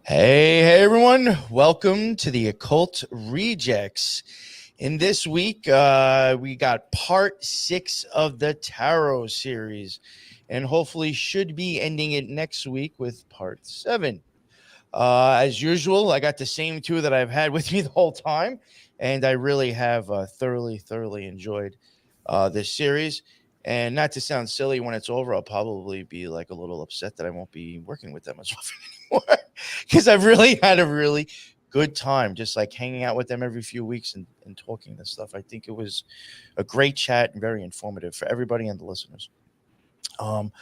Hey everyone, welcome to the Occult Rejects. In this week, we got part 6 of the Tarot series, and hopefully should be ending it next week with part 7. As usual, I got the same two that I've had with me the whole time, and I really have thoroughly enjoyed this series. And not to sound silly, when it's over, I'll probably be like a little upset that I won't be working with them as often anymore, because I've really had a really good time just like hanging out with them every few weeks and talking this stuff. I think it was a great chat and very informative for everybody and the listeners. Um,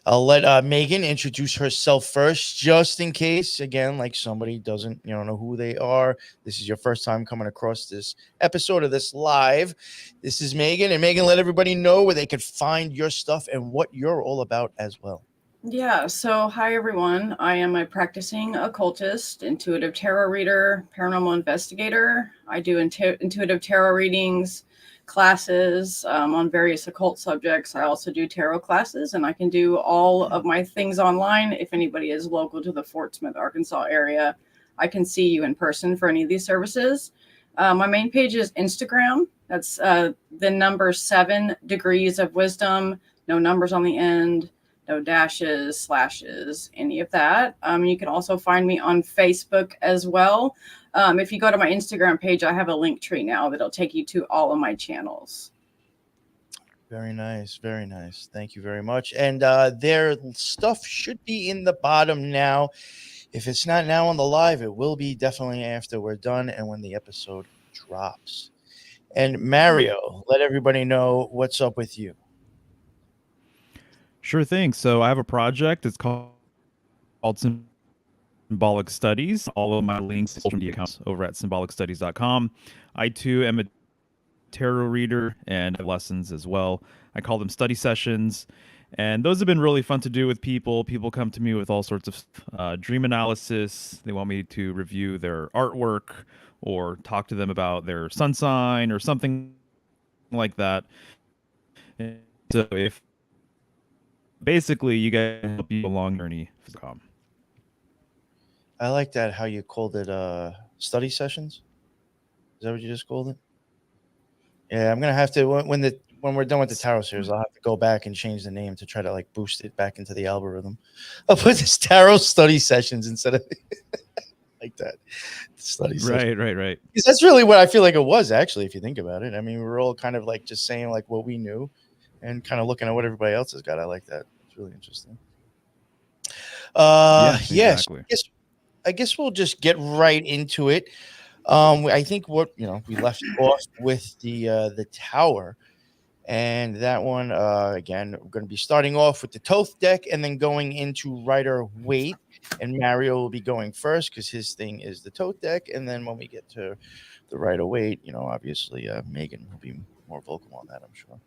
I'll let Megan introduce herself first, just in case, again, like somebody doesn't, know who they are. This is your first time coming across this episode of this live. This is Megan, and Megan, let everybody know where they could find your stuff and what you're all about as well. Yeah, so hi everyone. I am a practicing occultist, intuitive tarot reader, paranormal investigator. I do intuitive tarot readings, classes on various occult subjects. I also do tarot classes, and I can do all of my things online. If anybody is local to the Fort Smith, Arkansas area, I can see you in person for any of these services. My main page is Instagram. That's the number 7 degrees of wisdom, no numbers on the end. No dashes, slashes, any of that. You can also find me on Facebook as well. If you go to my Instagram page, I have a link tree now that'll take you to all of my channels. Very nice. Very nice. Thank you very much. And their stuff should be in the bottom now. If it's not now on the live, it will be definitely after we're done and when the episode drops. And Mario, let everybody know what's up with you. Sure thing. So I have a project. It's called Symbolic Studies. All of my links to social media accounts over at symbolicstudies.com. I too am a tarot reader and have lessons as well. I call them study sessions. And those have been really fun to do with people. People come to me with all sorts of dream analysis. They want me to review their artwork or talk to them about their sun sign or something like that. And so if basically you guys help you along your journey. I like that how you called it study sessions. Is that what you just called it? Yeah, I'm gonna have to when we're done with the tarot series, I'll have to go back and change the name to try to like boost it back into the algorithm. I'll put this tarot study sessions instead of like that. Study sessions. Right. Because that's really what I feel like it was, actually, if you think about it. I mean, we're all kind of like just saying like what we knew and kind of looking at what everybody else has got. I like that. It's really interesting. Yes. I guess we'll just get right into it. I think we left off with the tower, and that one again, we're going to be starting off with the Toth deck and then going into Rider Waite, and Mario will be going first because his thing is the Toth deck, and then when we get to the Rider Waite, obviously Megan will be more vocal on that, I'm sure.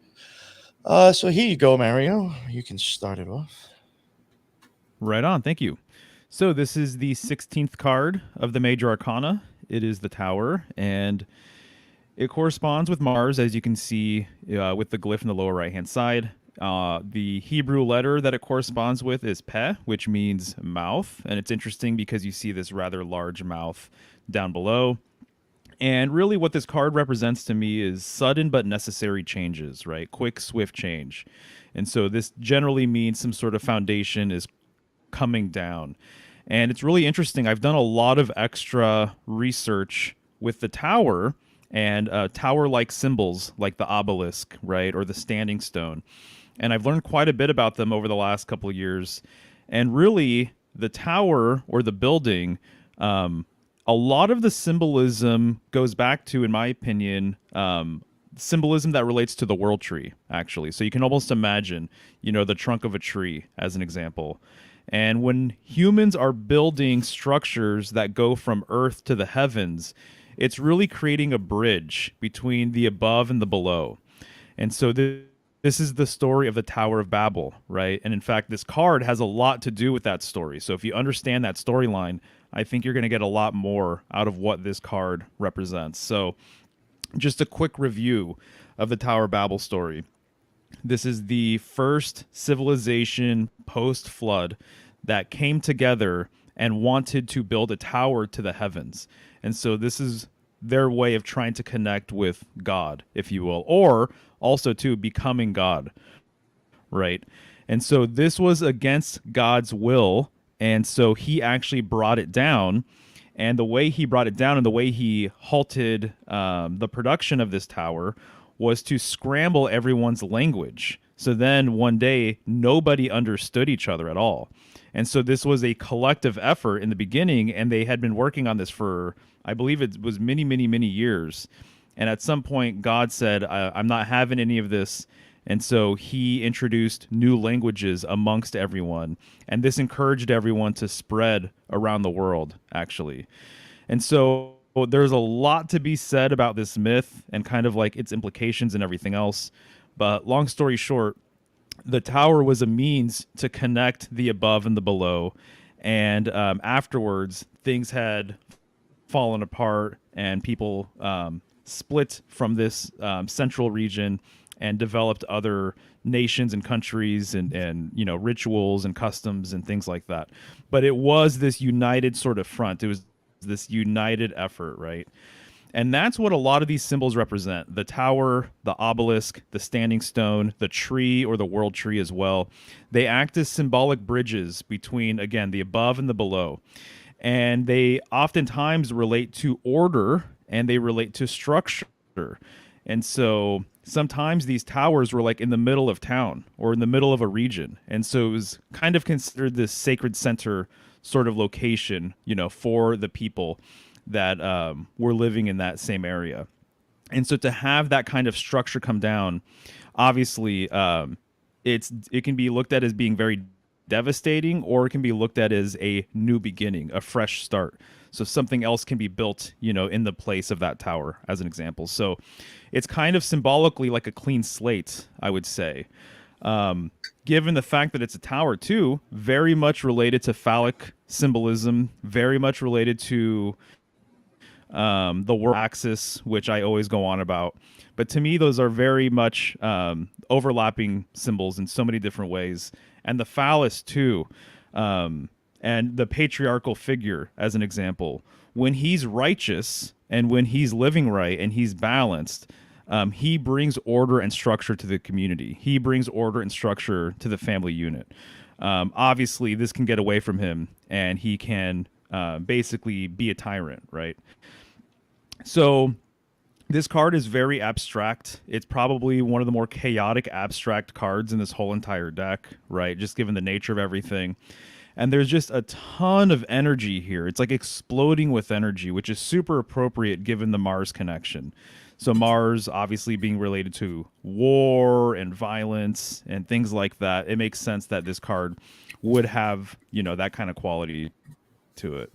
So here you go, Mario. You can start it off. Right on. Thank you. So this is the 16th card of the Major Arcana. It is the Tower, and it corresponds with Mars, as you can see with the glyph in the lower right-hand side. The Hebrew letter that it corresponds with is Peh, which means mouth, and it's interesting because you see this rather large mouth down below. And really what this card represents to me is sudden but necessary changes, right? Quick, swift change. And so this generally means some sort of foundation is coming down. And it's really interesting. I've done a lot of extra research with the tower and tower-like symbols like the obelisk, right, or the standing stone. And I've learned quite a bit about them over the last couple of years. And really, the tower or the building, a lot of the symbolism goes back to, in my opinion, symbolism that relates to the world tree, actually. So you can almost imagine, the trunk of a tree as an example. And when humans are building structures that go from Earth to the heavens, it's really creating a bridge between the above and the below. And so this is the story of the Tower of Babel, right? And in fact, this card has a lot to do with that story. So if you understand that storyline, I think you're going to get a lot more out of what this card represents. So just a quick review of the Tower of Babel story. This is the first civilization post-flood that came together and wanted to build a tower to the heavens. And so this is their way of trying to connect with God, if you will, or also to becoming God, right? And so this was against God's will, and so he actually brought it down. And the way he brought it down and the way he halted the production of this tower was to scramble everyone's language. So then one day, nobody understood each other at all. And so this was a collective effort in the beginning, and they had been working on this for, I believe it was many, many, many years. And at some point, God said, I'm not having any of this. And so he introduced new languages amongst everyone. And this encouraged everyone to spread around the world, actually. And so there's a lot to be said about this myth and kind of like its implications and everything else. But long story short, the tower was a means to connect the above and the below. And afterwards, things had fallen apart and people split from this central region and developed other nations and countries and you know, rituals and customs and things like that. But it was this united sort of front. It was this united effort, right? And that's what a lot of these symbols represent. The tower, the obelisk, the standing stone, the tree or the world tree as well. They act as symbolic bridges between, again, the above and the below. And they oftentimes relate to order and they relate to structure. And so sometimes these towers were like in the middle of town or in the middle of a region. And so it was kind of considered this sacred center sort of location, you know, for the people that were living in that same area. And so to have that kind of structure come down, obviously it can be looked at as being very devastating, or it can be looked at as a new beginning, a fresh start. So something else can be built, you know, in the place of that tower, as an example. So it's kind of symbolically like a clean slate, I would say. Given the fact that it's a tower too, very much related to phallic symbolism, very much related to the world axis, which I always go on about. But to me, those are very much overlapping symbols in so many different ways. And the phallus too, and the patriarchal figure, as an example. When he's righteous and when he's living right and he's balanced, he brings order and structure to the community. He brings order and structure to the family unit. Obviously, this can get away from him, and he can basically be a tyrant, right? So this card is very abstract. It's probably one of the more chaotic abstract cards in this whole entire deck, right? Just given the nature of everything. And there's just a ton of energy here. It's like exploding with energy, which is super appropriate given the Mars connection. So Mars obviously being related to war and violence and things like that. It makes sense that this card would have, you know, that kind of quality to it.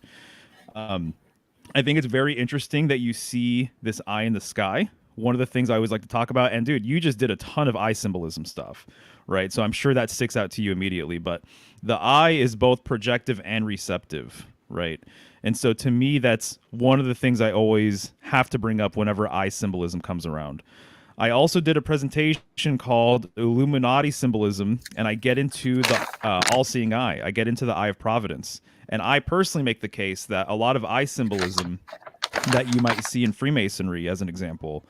I think it's very interesting that you see this eye in the sky. One of the things I always like to talk about, and dude, you just did a ton of eye symbolism stuff, right? So I'm sure that sticks out to you immediately, but the eye is both projective and receptive, right? And so to me, that's one of the things I always have to bring up whenever eye symbolism comes around. I also did a presentation called Illuminati Symbolism, and I get into the all-seeing eye. I get into the eye of providence. And I personally make the case that a lot of eye symbolism that you might see in Freemasonry, as an example,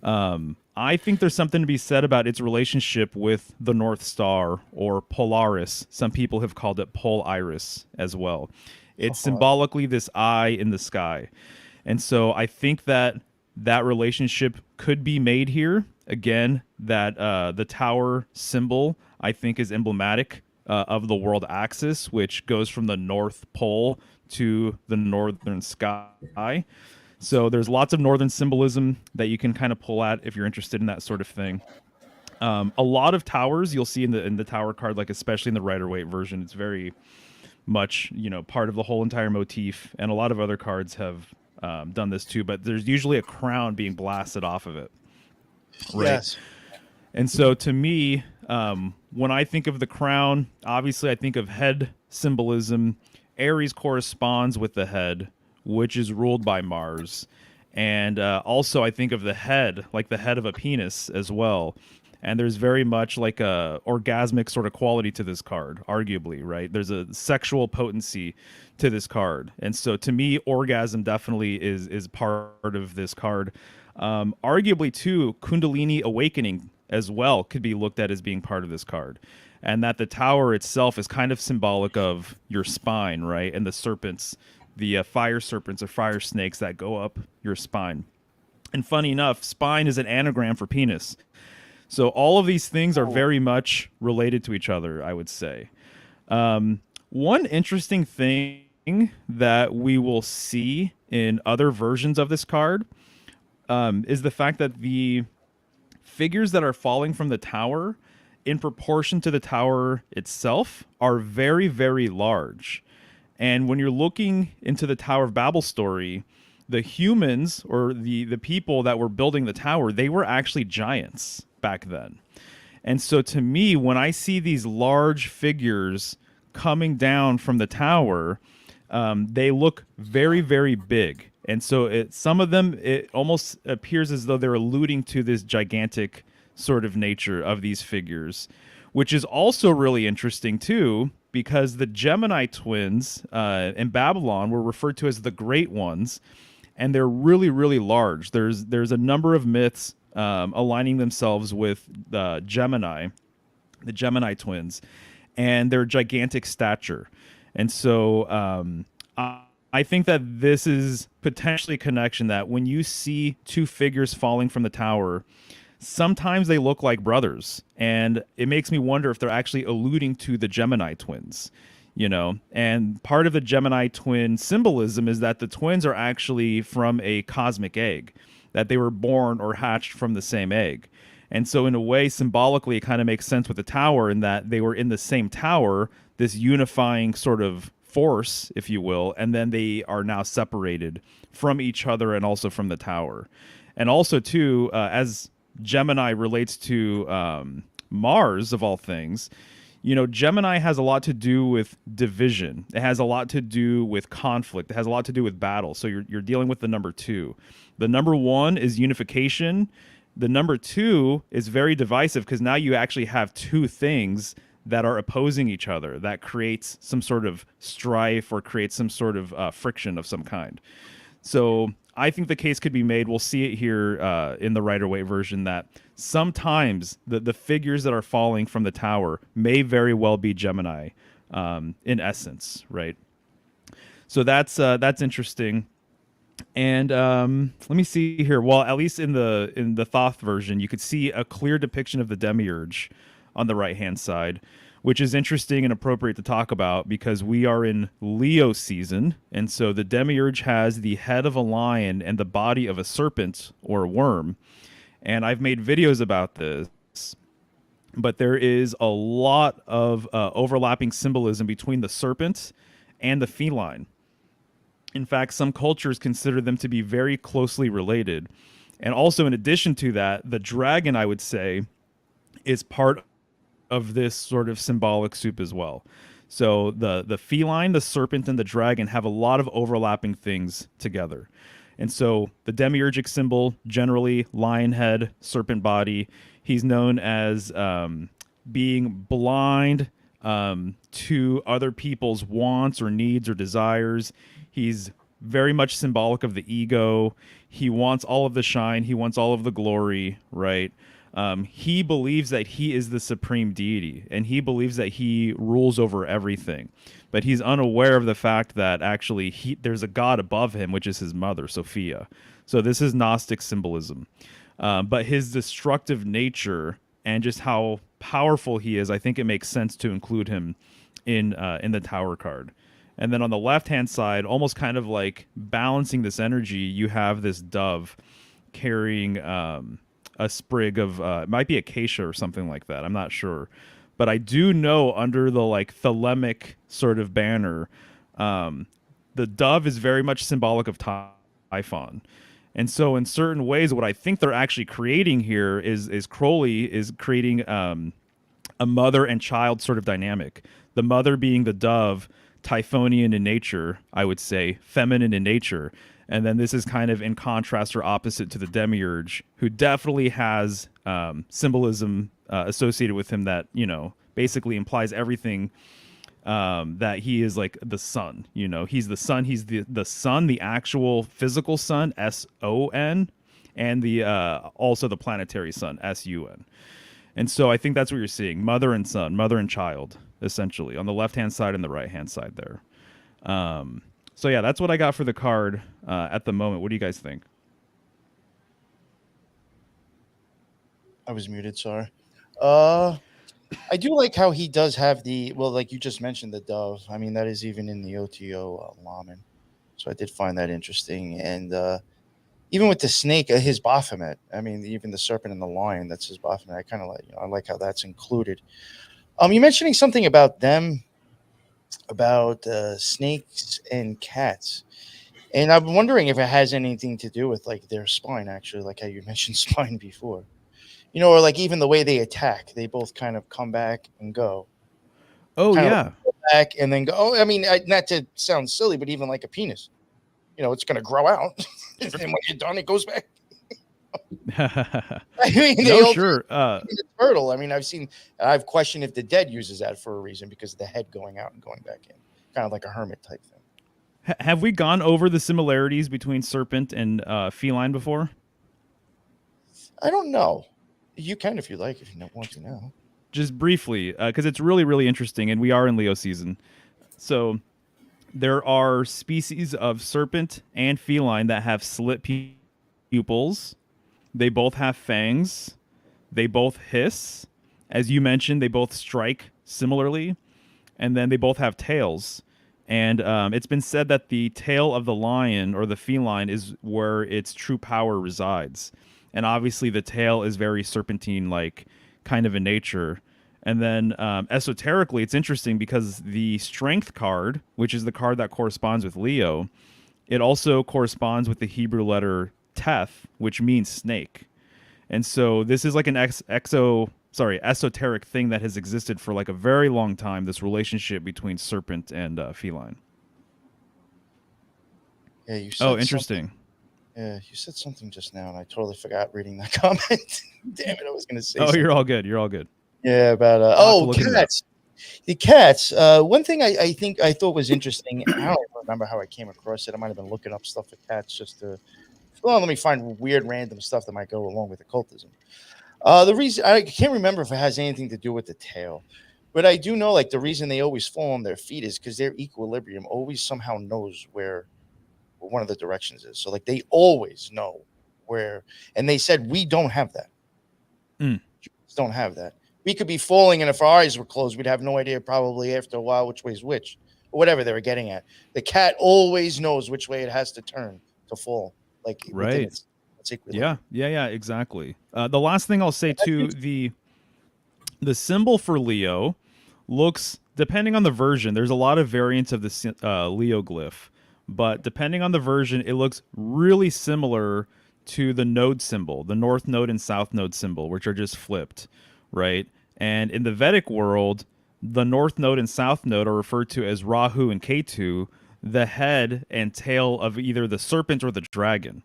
I think there's something to be said about its relationship with the North Star or Polaris. Some people have called it Pole Iris as well. It's symbolically this eye in the sky. And so I think that that relationship could be made here. Again, that the tower symbol, I think, is emblematic of the world axis, which goes from the North Pole to the northern sky. So there's lots of northern symbolism that you can kind of pull at if you're interested in that sort of thing. A lot of towers you'll see in the tower card, like especially in the Rider-Waite version, it's very much, you know, part of the whole entire motif. And a lot of other cards have done this too, but there's usually a crown being blasted off of it. Right? Yes. And so to me, when I think of the crown, obviously I think of head symbolism. Aries corresponds with the head, which is ruled by Mars. And also I think of the head, like the head of a penis as well. And there's very much like a orgasmic sort of quality to this card, arguably, right? There's a sexual potency to this card. And so to me, orgasm definitely is part of this card. Arguably too, Kundalini awakening as well could be looked at as being part of this card. And that the tower itself is kind of symbolic of your spine, right? And the serpents, the fire serpents or fire snakes that go up your spine. And funny enough, spine is an anagram for penis. So all of these things are very much related to each other, I would say. One interesting thing that we will see in other versions of this card is the fact that the figures that are falling from the tower in proportion to the tower itself are very, very large. And when you're looking into the Tower of Babel story, the humans or the people that were building the tower, they were actually giants back then. And so to me, when I see these large figures coming down from the tower, they look very, very big. And so some of them, it almost appears as though they're alluding to this gigantic sort of nature of these figures, which is also really interesting too, because the Gemini twins in Babylon were referred to as the Great Ones, and they're really, really large. There's a number of myths aligning themselves with Gemini, the Gemini twins, and their gigantic stature. And so I think that this is potentially a connection that when you see two figures falling from the tower, sometimes they look like brothers, and it makes me wonder if they're actually alluding to the Gemini twins, you know. And part of the Gemini twin symbolism is that the twins are actually from a cosmic egg, that they were born or hatched from the same egg. And so in a way, symbolically, it kind of makes sense with the tower in that they were in the same tower, this unifying sort of force, if you will, and then they are now separated from each other and also from the tower. And also too, as Gemini relates to Mars, of all things, you know, Gemini has a lot to do with division. It has a lot to do with conflict. It has a lot to do with battle. So you're dealing with the number 2. The number 1 is unification. The number 2 is very divisive because now you actually have two things that are opposing each other. That creates some sort of strife or creates some sort of friction of some kind. So I think the case could be made, we'll see it here in the Rider-Waite version, that sometimes the figures that are falling from the tower may very well be Gemini in essence, right? So that's interesting. And let me see here. Well, at least in the Thoth version, you could see a clear depiction of the Demiurge on the right-hand side, which is interesting and appropriate to talk about because we are in Leo season. And so the Demiurge has the head of a lion and the body of a serpent or a worm. And I've made videos about this, but there is a lot of overlapping symbolism between the serpent and the feline. In fact, some cultures consider them to be very closely related. And also, in addition to that, the dragon, I would say, is part of this sort of symbolic soup as well. So the feline, the serpent, and the dragon have a lot of overlapping things together. And so the demiurgic symbol, generally lion head, serpent body, he's known as being blind to other people's wants or needs or desires. He's very much symbolic of the ego. He wants all of the shine. He wants all of the glory, right? He believes that he is the supreme deity, and he believes that he rules over everything. But he's unaware of the fact that actually there's a god above him, which is his mother, Sophia. So this is Gnostic symbolism. But his destructive nature and just how powerful he is, I think it makes sense to include him in the Tower card. And then on the left-hand side, almost kind of like balancing this energy, you have this dove carrying a sprig of, it might be acacia or something like that. I'm not sure. But I do know under the like thelemic sort of banner, the dove is very much symbolic of Typhon. And so in certain ways, what I think they're actually creating here is Crowley is creating a mother and child sort of dynamic. The mother being the dove, Typhonian in nature, I would say, feminine in nature. And then this is kind of in contrast or opposite to the Demiurge, who definitely has symbolism associated with him that, basically implies everything, that he is like the sun. He's the sun. He's the sun, the actual physical sun, SON, and the also the planetary sun, SUN. And so I think that's what you're seeing: mother and son, mother and child, essentially, on the left-hand side and the right-hand side there. So yeah, that's what I got for the card at the moment. What do you guys think? I was muted, sorry. I do like how he does have like you just mentioned, the dove. I mean, that is even in the OTO Laman. So I did find that interesting. And even with the snake, his Baphomet. I mean, even the serpent and the lion, that's his Baphomet. I kind of like, I like how that's included. You mentioning something about them, about snakes and cats. And I'm wondering if it has anything to do with like their spine, actually, like how you mentioned spine before. Or like even the way they attack, they both kind of come back and go. Oh, Kind yeah. of go back and then go. Oh, I mean, not to sound silly, but even like a penis, it's going to grow out. And when you're done, it goes back. I mean, Sure. It's fertile. I mean, I've questioned if the dead uses that for a reason because of the head going out and going back in, kind of like a hermit type thing. Have we gone over the similarities between serpent and feline before? I don't know. You can if you like, if you don't want to know. Just briefly, because it's really, really interesting, and we are in Leo season. So there are species of serpent and feline that have slit pupils. They both have fangs. They both hiss. As you mentioned, they both strike similarly. And then they both have tails. And it's been said that the tail of the lion or the feline is where its true power resides. And obviously the tail is very serpentine-like kind of in nature. And then esoterically, it's interesting because the strength card, which is the card that corresponds with Leo, it also corresponds with the Hebrew letter Teth, which means snake. And so this is like an esoteric thing that has existed for like a very long time, this relationship between serpent and feline. Yeah, you said interesting. Yeah, you said something just now, and I totally forgot reading that comment. Damn it, I was going to say Oh, something. You're all good. You're all good. Yeah, about cats. The cats. One thing I thought was interesting, I don't remember how I came across it. I might have been looking up stuff with cats just to, let me find weird, random stuff that might go along with occultism. The reason I can't remember if it has anything to do with the tail, but I do know like the reason they always fall on their feet is because their equilibrium always somehow knows where one of the directions is. So like they always know where, and they said we don't have that. Don't have that. We could be falling, and if our eyes were closed, we'd have no idea probably after a while which way is which, or whatever they were getting at. The cat always knows which way it has to turn to fall. Like right. Its equilibrium. Yeah, exactly. The last thing I'll say too, the symbol for Leo looks, depending on the version, there's a lot of variants of the Leo glyph, but depending on the version, it looks really similar to the node symbol, the north node and south node symbol, which are just flipped, right? And in the Vedic world, the north node and south node are referred to as Rahu and Ketu, the head and tail of either the serpent or the dragon.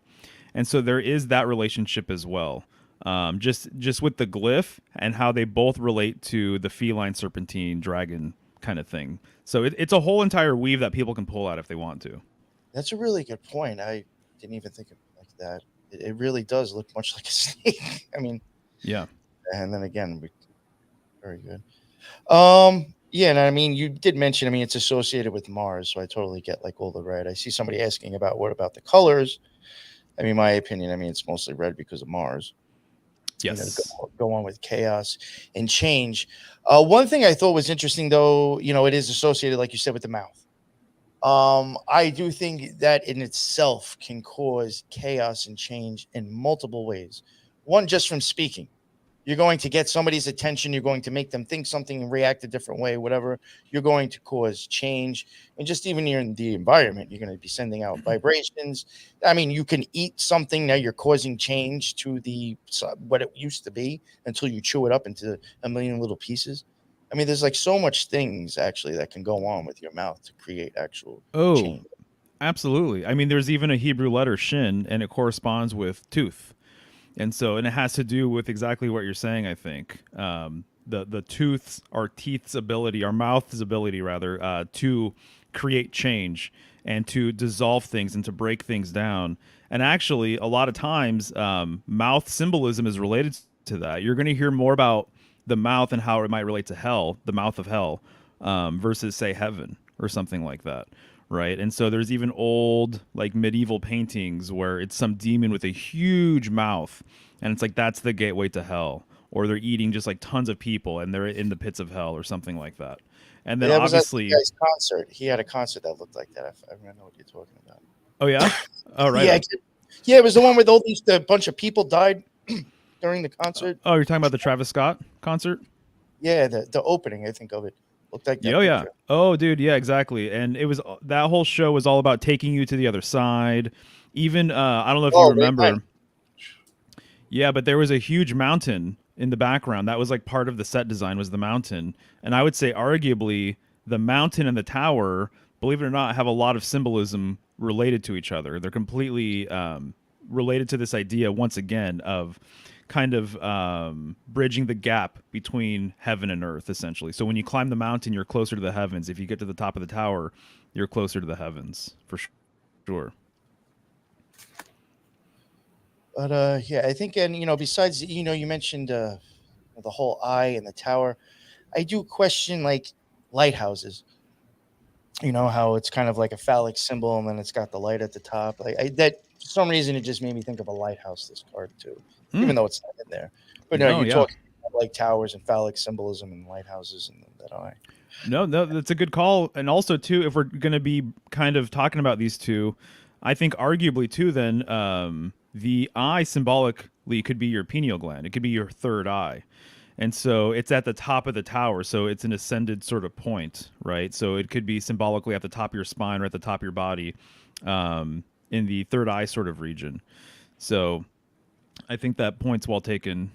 And so there is that relationship as well. Just with the glyph and how they both relate to the feline, serpentine, dragon kind of thing. So it's a whole entire weave that people can pull out if they want to. That's a really good point. I didn't even think of it like that. It really does look much like a snake. I mean, yeah. And then again, very good. Yeah, and I mean, you did mention, I mean, it's associated with Mars, so I totally get like all the red. I see somebody asking about what about the colors. I mean, my opinion, I mean, it's mostly red because of Mars. Yes. Go on with chaos and change. One thing I thought was interesting, though, it is associated, like you said, with the mouth. I do think that in itself can cause chaos and change in multiple ways. One, just from speaking. You're going to get somebody's attention. You're going to make them think something and react a different way, whatever. You're going to cause change. And just even in the environment, you're going to be sending out vibrations. I mean, you can eat something. Now you're causing change to what it used to be until you chew it up into a million little pieces. I mean, there's like so much things actually that can go on with your mouth to create actual Oh, change. absolutely. I mean, there's even a Hebrew letter shin, and it corresponds with tooth. And so, and it has to do with exactly what you're saying. I think the tooths, our teeth's ability, our mouth's ability, rather, to create change and to dissolve things and to break things down. And actually, a lot of times, mouth symbolism is related to that. You're going to hear more about the mouth and how it might relate to hell, the mouth of hell, versus say heaven or something like that, right? And so there's even old like medieval paintings where it's some demon with a huge mouth, and it's like that's the gateway to hell, or they're eating just like tons of people and they're in the pits of hell or something like that. And then That was at the obviously, guy's concert. He had a concert that looked like that. I remember what you're talking about. oh yeah, oh right, Yeah, yeah, it was the one where all these the bunch of people died during the concert. oh you're talking about the Travis Scott concert. Yeah, the opening I think of it looked like that Oh yeah. picture. Oh dude, yeah, exactly. And it was that whole show was all about taking you to the other side. Even I don't know if you Oh, they died. remember. Yeah, but there was a huge mountain in the background. That was like part of the set design was the mountain. And I would say arguably the mountain and the tower, believe it or not, have a lot of symbolism related to each other. They're completely related to this idea once again of kind of bridging the gap between heaven and earth, essentially. So when you climb the mountain, you're closer to the heavens. If you get to the top of the tower, you're closer to the heavens for sure. But yeah, I think, and besides, you mentioned the whole eye and the tower. I do question like lighthouses. You know how it's kind of like a phallic symbol, and then it's got the light at the top. Like that, for some reason, it just made me think of a lighthouse. This card too, even Mm. though it's not in there. But no, Oh you're yeah. talking about like towers and phallic symbolism and lighthouses and that eye. No, no, that's a good call. And also, too, if we're going to be kind of talking about these two, I think arguably, too, then the eye symbolically could be your pineal gland. It could be your third eye. And so it's at the top of the tower. So it's an ascended sort of point, right? So it could be symbolically at the top of your spine or at the top of your body in the third eye sort of region. So I think that point's well taken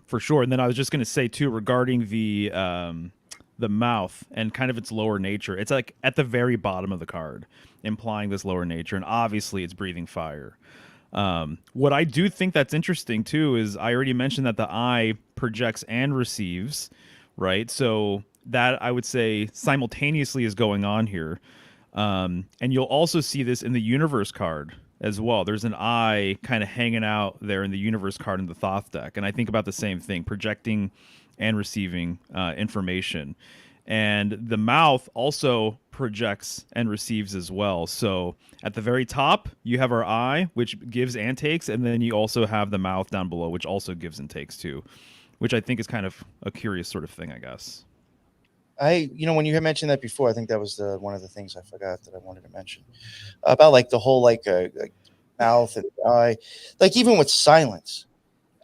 for sure. And then I was just going to say, too, regarding the mouth and kind of its lower nature. It's like at the very bottom of the card, implying this lower nature, and obviously it's breathing fire. What I do think that's interesting too is I already mentioned that the eye projects and receives, right? So that I would say simultaneously is going on here. And you'll also see this in the universe card as well. There's an eye kind of hanging out there in the universe card in the Thoth deck. And I think about the same thing, projecting and receiving information. And the mouth also projects and receives as well. So at the very top, you have our eye, which gives and takes. And then you also have the mouth down below, which also gives and takes too, which I think is kind of a curious sort of thing, I guess. When you had mentioned that before, I think that was one of the things I forgot that I wanted to mention about like the whole like mouth and eye, like even with silence.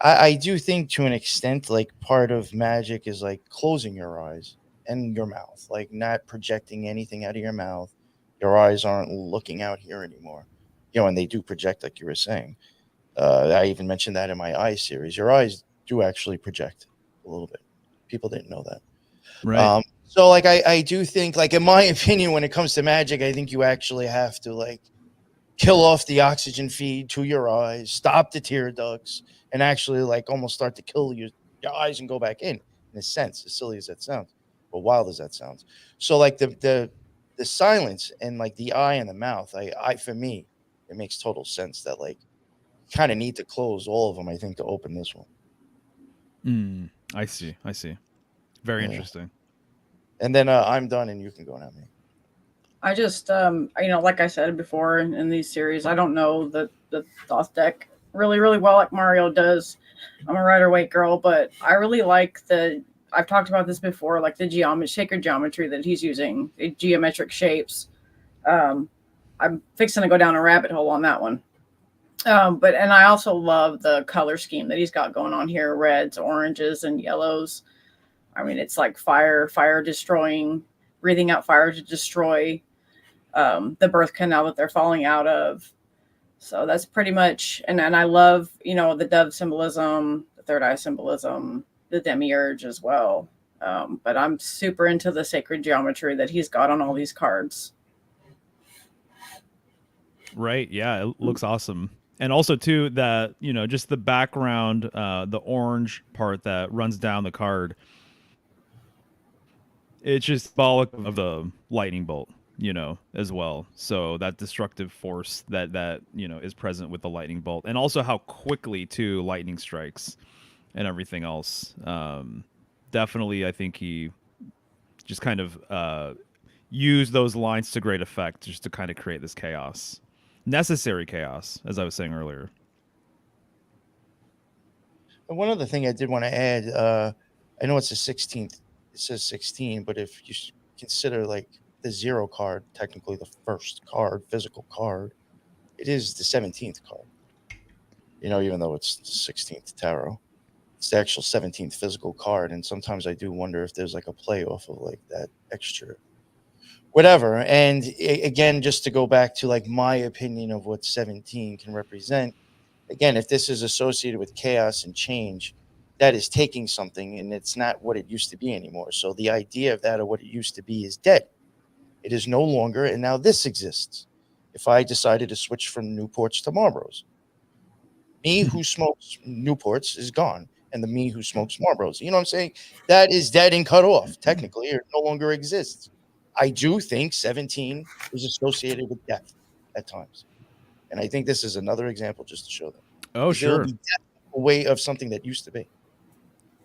I do think to an extent, like part of magic is like closing your eyes and your mouth, like not projecting anything out of your mouth. Your eyes aren't looking out here anymore, and they do project, like you were saying. I even mentioned that in my eye series. Your eyes do actually project a little bit. People didn't know that. Right. So like I do think, like in my opinion, when it comes to magic, I think you actually have to like kill off the oxygen feed to your eyes, stop the tear ducts, and actually like almost start to kill your eyes and go back in a sense, as silly as that sounds, but wild as that sounds. So like the silence and like the eye and the mouth, I for me, it makes total sense that like kind of need to close all of them, I think, to open this one. I see. I see. Very Yeah. interesting. And then I'm done and you can go now, me. I just, like I said before in these series, I don't know the Thoth deck really, really well like Mario does. I'm a Rider Waite girl, but I really like I've talked about this before, like the sacred geometry that he's using, the geometric shapes. I'm fixing to go down a rabbit hole on that one. And I also love the color scheme that he's got going on here, reds, oranges, and yellows. I mean, it's like fire destroying, breathing out fire to destroy the birth canal that they're falling out of. So that's pretty much, and I love, the dove symbolism, the third eye symbolism, the demiurge as well. But I'm super into the sacred geometry that he's got on all these cards. Right. Yeah, it looks awesome. And also too that, just the background, the orange part that runs down the card. It's just symbolic of the lightning bolt, as well. So that destructive force that is present with the lightning bolt, and also how quickly too lightning strikes and everything else. Definitely, I think he just kind of used those lines to great effect, just to kind of create this chaos, necessary chaos, as I was saying earlier. And one other thing I did want to add, I know it's the 16th. It says 16, but if you consider like the 0 card, technically the first card, physical card, it is the 17th card. Even though it's the 16th tarot, it's the actual 17th physical card. And sometimes I do wonder if there's like a play off of like that extra whatever. And again, just to go back to like my opinion of what 17 can represent, again, if this is associated with chaos and change, that is taking something and it's not what it used to be anymore. So the idea of that or what it used to be is dead. It is no longer, and now this exists. If I decided to switch from Newports to Marlboros, me who smokes Newports is gone, and the me who smokes Marlboros, you know what I'm saying? That is dead and cut off, technically, or no longer exists. I do think 17 is associated with death at times. And I think this is another example just to show that. Oh, There will sure. be death away of something that used to be.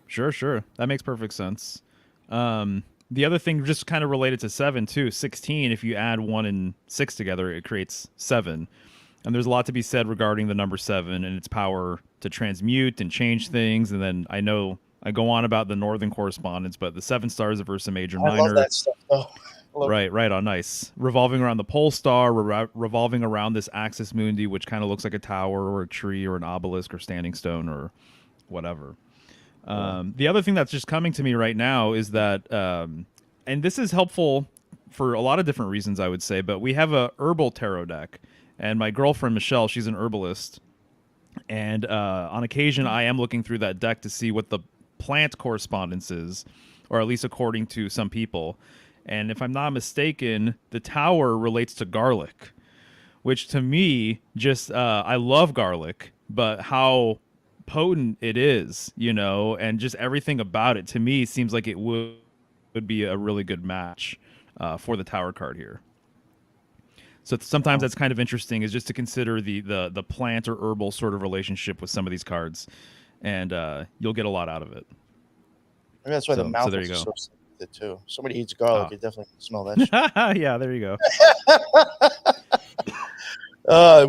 Sure. That makes perfect sense. The other thing, just kind of related to 7 too, 16, if you add 1 and 6 together, it creates 7. And there's a lot to be said regarding the number 7 and its power to transmute and change things. And then I know I go on about the northern correspondence, but the 7 stars of Ursa Major I Minor. love that stuff, though. Right on, nice. Revolving around the pole star, revolving around this axis mundi, which kind of looks like a tower or a tree or an obelisk or standing stone or whatever. The other thing that's just coming to me right now is that, and this is helpful for a lot of different reasons, I would say, but we have a herbal tarot deck, and my girlfriend Michelle, she's an herbalist, and on occasion I am looking through that deck to see what the plant correspondence is, or at least according to some people. And if I'm not mistaken, the tower relates to garlic, which to me just I love garlic, but how potent it is, and just everything about it to me seems like it would be a really good match for the tower card here. So sometimes that's kind of interesting, is just to consider the plant or herbal sort of relationship with some of these cards, and you'll get a lot out of it. Maybe that's why the mouth there is you go. associated with it too. Somebody eats garlic, you definitely can smell that shit. Yeah, there you go.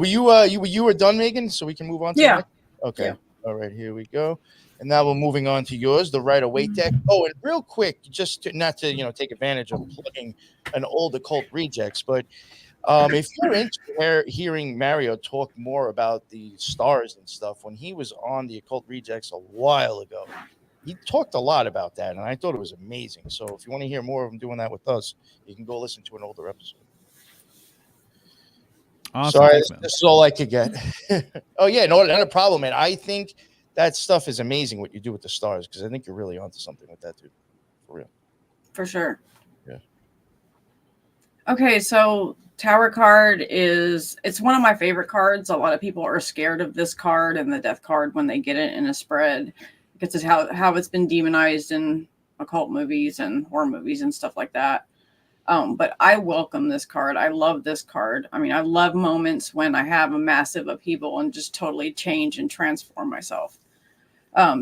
You were done, Megan, so we can move on to the next? Okay. Yeah. All right, here we go. And now we're moving on to yours, the Rider-Waite deck. Oh, and real quick, just not to take advantage of plugging an old occult rejects, but if you're into hearing Mario talk more about the stars and stuff, when he was on the occult rejects a while ago, he talked a lot about that, and I thought it was amazing. So if you want to hear more of him doing that with us, you can go listen to an older episode. Awesome. Sorry, Thanks, this is all I could get. Oh, yeah, no, not a problem, man. I think that stuff is amazing what you do with the stars, because I think you're really onto something with that, dude. For real. For sure. Yeah. Okay, so Tower card it's one of my favorite cards. A lot of people are scared of this card and the Death card when they get it in a spread, because it's how it's been demonized in occult movies and horror movies and stuff like that. But I welcome this card. I love this card. I mean, I love moments when I have a massive upheaval and just totally change and transform myself.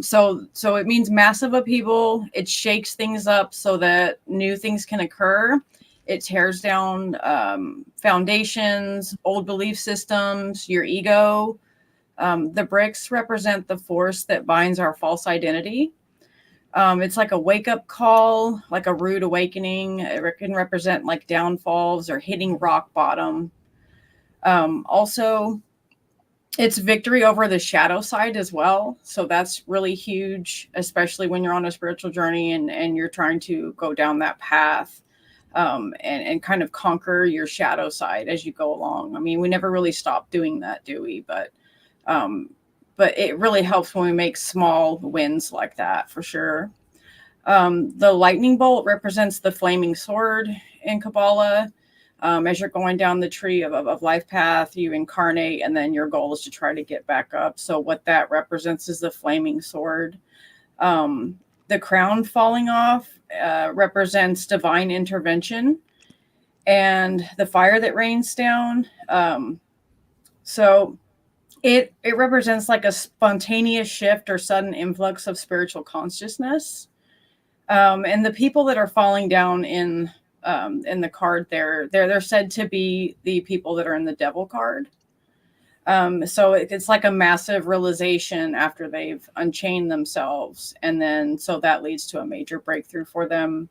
So it means massive upheaval. It shakes things up so that new things can occur. It tears down foundations, old belief systems, your ego. The bricks represent the force that binds our false identity. It's like a wake-up call, like a rude awakening. It can represent like downfalls or hitting rock bottom. Also, it's victory over the shadow side as well. So that's really huge, especially when you're on a spiritual journey and you're trying to go down that path and kind of conquer your shadow side as you go along. I mean, we never really stop doing that, do we? But it really helps when we make small wins like that, for sure. The lightning bolt represents the flaming sword in Kabbalah. As you're going down the tree of life path, you incarnate, and then your goal is to try to get back up. So what that represents is the flaming sword. The crown falling off represents divine intervention, and the fire that rains down. So it represents like a spontaneous shift or sudden influx of spiritual consciousness. And the people that are falling down in the card, they're said to be the people that are in the devil card. So it's like a massive realization after they've unchained themselves, and then so that leads to a major breakthrough for them.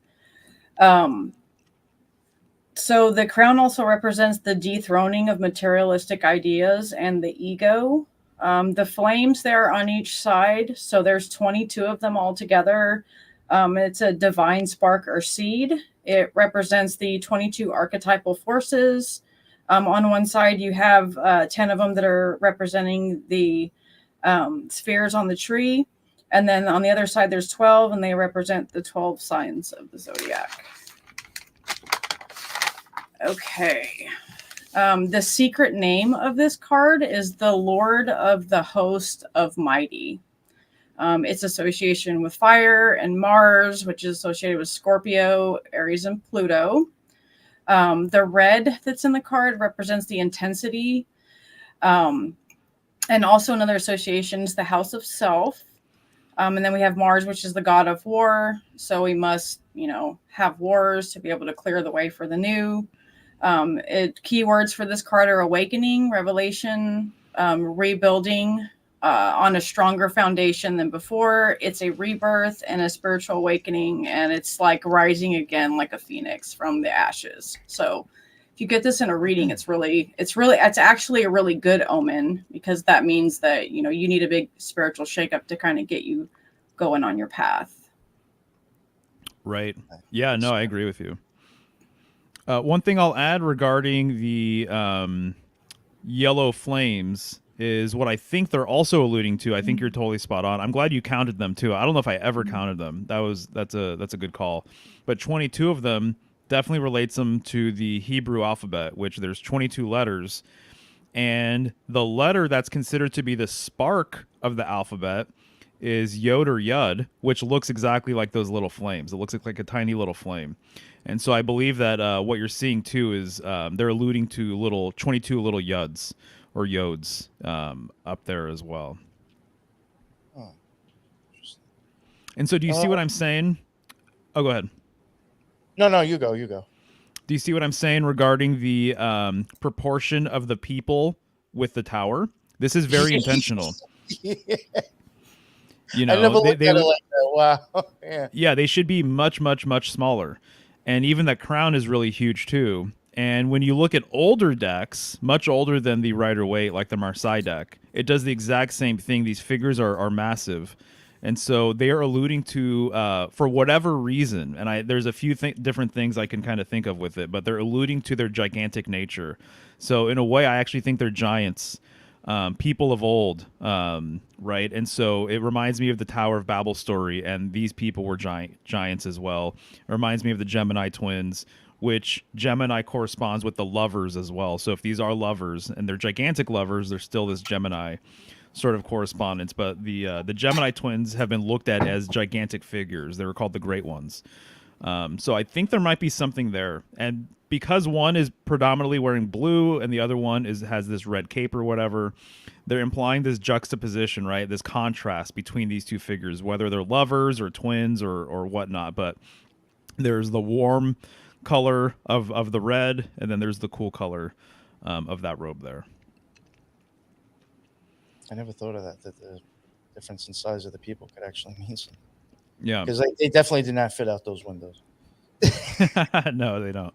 So the crown also represents the dethroning of materialistic ideas and the ego. The flames there on each side, so there's 22 of them all together. It's a divine spark or seed. It represents the 22 archetypal forces. On one side, you have 10 of them that are representing the spheres on the tree. And then on the other side, there's 12, and they represent the 12 signs of the zodiac. Okay. The secret name of this card is the Lord of the Host of Mighty. Its association with fire and Mars, which is associated with Scorpio, Aries, and Pluto. The red that's in the card represents the intensity. And also another association is the House of Self. And then we have Mars, which is the god of war. So we must, have wars to be able to clear the way for the new. Keywords for this card are awakening, revelation, rebuilding on a stronger foundation than before. It's a rebirth and a spiritual awakening, and it's like rising again like a phoenix from the ashes. So if you get this in a reading, it's actually a really good omen, because that means that, you need a big spiritual shakeup to kind of get you going on your path. Right. Yeah, no, I agree with you. One thing I'll add regarding the yellow flames is what I think they're also alluding to. I think you're totally spot on. I'm glad you counted them too. I don't know if I ever counted them. That's a good call. But 22 of them definitely relates them to the Hebrew alphabet, which there's 22 letters. And the letter that's considered to be the spark of the alphabet is Yod or Yud, which looks exactly like those little flames. It looks like a tiny little flame. And so I believe that what you're seeing too is they're alluding to 22 little Yuds or Yods up there as well. Oh, interesting. And so do you see what I'm saying? Oh, go ahead. No, you go. Do you see what I'm saying regarding the proportion of the people with the tower? This is very intentional. Yeah. I never looked at it like that. Wow. Yeah, they should be much, much, much smaller. And even the crown is really huge too. And when you look at older decks, much older than the Rider-Waite, like the Marseille deck, it does the exact same thing. These figures are massive. And so they are alluding to, for whatever reason, and there's a few different things I can kind of think of with it, but they're alluding to their gigantic nature. So in a way, I actually think they're giants, people of old, right? And so it reminds me of the Tower of Babel story, and these people were giants as well. It reminds me of the Gemini twins, which Gemini corresponds with the lovers as well. So if these are lovers, and they're gigantic lovers, there's still this Gemini sort of correspondence. But the Gemini twins have been looked at as gigantic figures. They were called the Great Ones. So I think there might be something there. And because one is predominantly wearing blue and the other one has this red cape or whatever, they're implying this juxtaposition, right? This contrast between these two figures, whether they're lovers or twins or whatnot. But there's the warm color of the red, and then there's the cool color of that robe there. I never thought of that the difference in size of the people could actually mean something. Yeah. Because they definitely did not fit out those windows. No, they don't.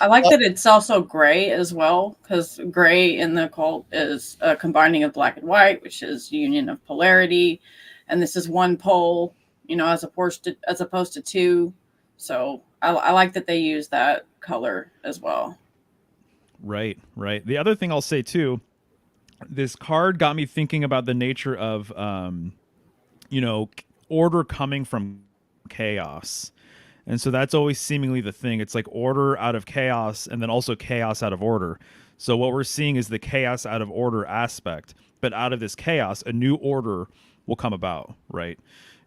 I like that it's also gray as well, because gray in the occult is a combining of black and white, which is union of polarity. And this is one pole, as opposed to two. So I like that they use that color as well. Right. The other thing I'll say too, this card got me thinking about the nature of, order coming from chaos. And so that's always seemingly the thing. It's like order out of chaos and then also chaos out of order. So what we're seeing is the chaos out of order aspect, but out of this chaos, a new order will come about, right?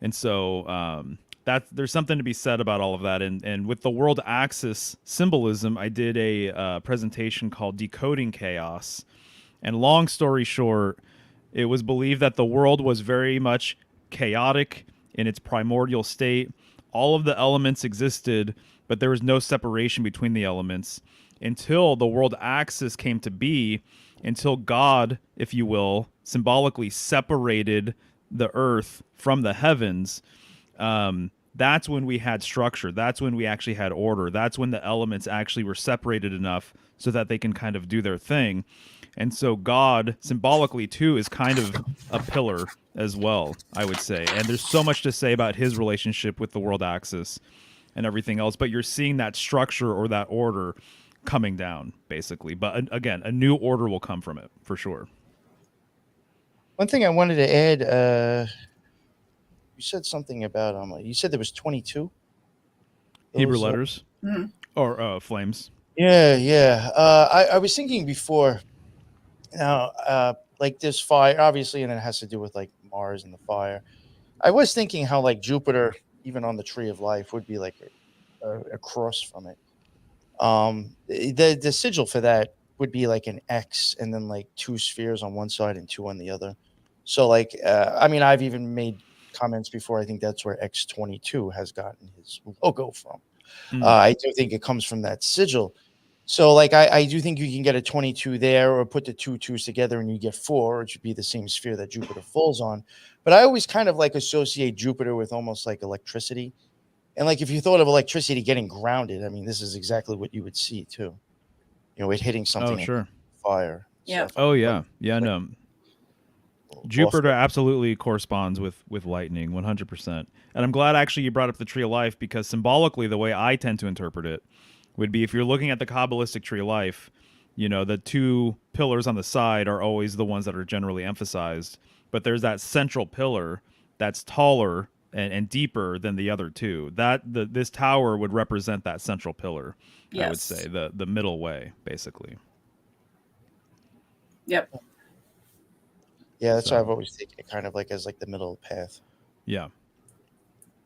And so that there's something to be said about all of that. And with the world axis symbolism, I did a presentation called Decoding Chaos. And long story short, it was believed that the world was very much chaotic in its primordial state. All of the elements existed, but there was no separation between the elements until the world axis came to be, until God, if you will, symbolically separated the earth from the heavens. That's when we had structure. That's when we actually had order. That's when the elements actually were separated enough so that they can kind of do their thing. And so God, symbolically too, is kind of a pillar as well, I would say. And there's so much to say about his relationship with the world axis and everything else. But you're seeing that structure or that order coming down, basically. But again, a new order will come from it, for sure. One thing I wanted to add, you said something about, you said there was 22? Hebrew letters Mm-hmm. or flames. Yeah. I was thinking before, like this fire, obviously, and it has to do with like Mars and the fire. I was thinking how like Jupiter, even on the tree of life, would be like a cross from it. The sigil for that would be like an X and then like two spheres on one side and two on the other. So like, I've even made comments before. I think that's where X22 has gotten his logo from. I do think it comes from that sigil. So like, I do think you can get a 22 there, or put the two twos together and you get 4, which would be the same sphere that Jupiter falls on. But I always kind of like associate Jupiter with almost like electricity. And like, if you thought of electricity getting grounded, this is exactly what you would see too. It hitting something. Oh, sure. Like fire. Yeah. stuff. Oh, yeah. Yeah, no. Jupiter absolutely corresponds with lightning, 100%. And I'm glad actually you brought up the Tree of Life, because symbolically, the way I tend to interpret it would be, if you're looking at the Kabbalistic Tree of Life, the two pillars on the side are always the ones that are generally emphasized. But there's that central pillar that's taller and deeper than the other two. This tower would represent that central pillar, Yes. I would say, the middle way, basically. Yep. Yeah, that's So. why I've always taken it kind of like as like the middle path. Yeah.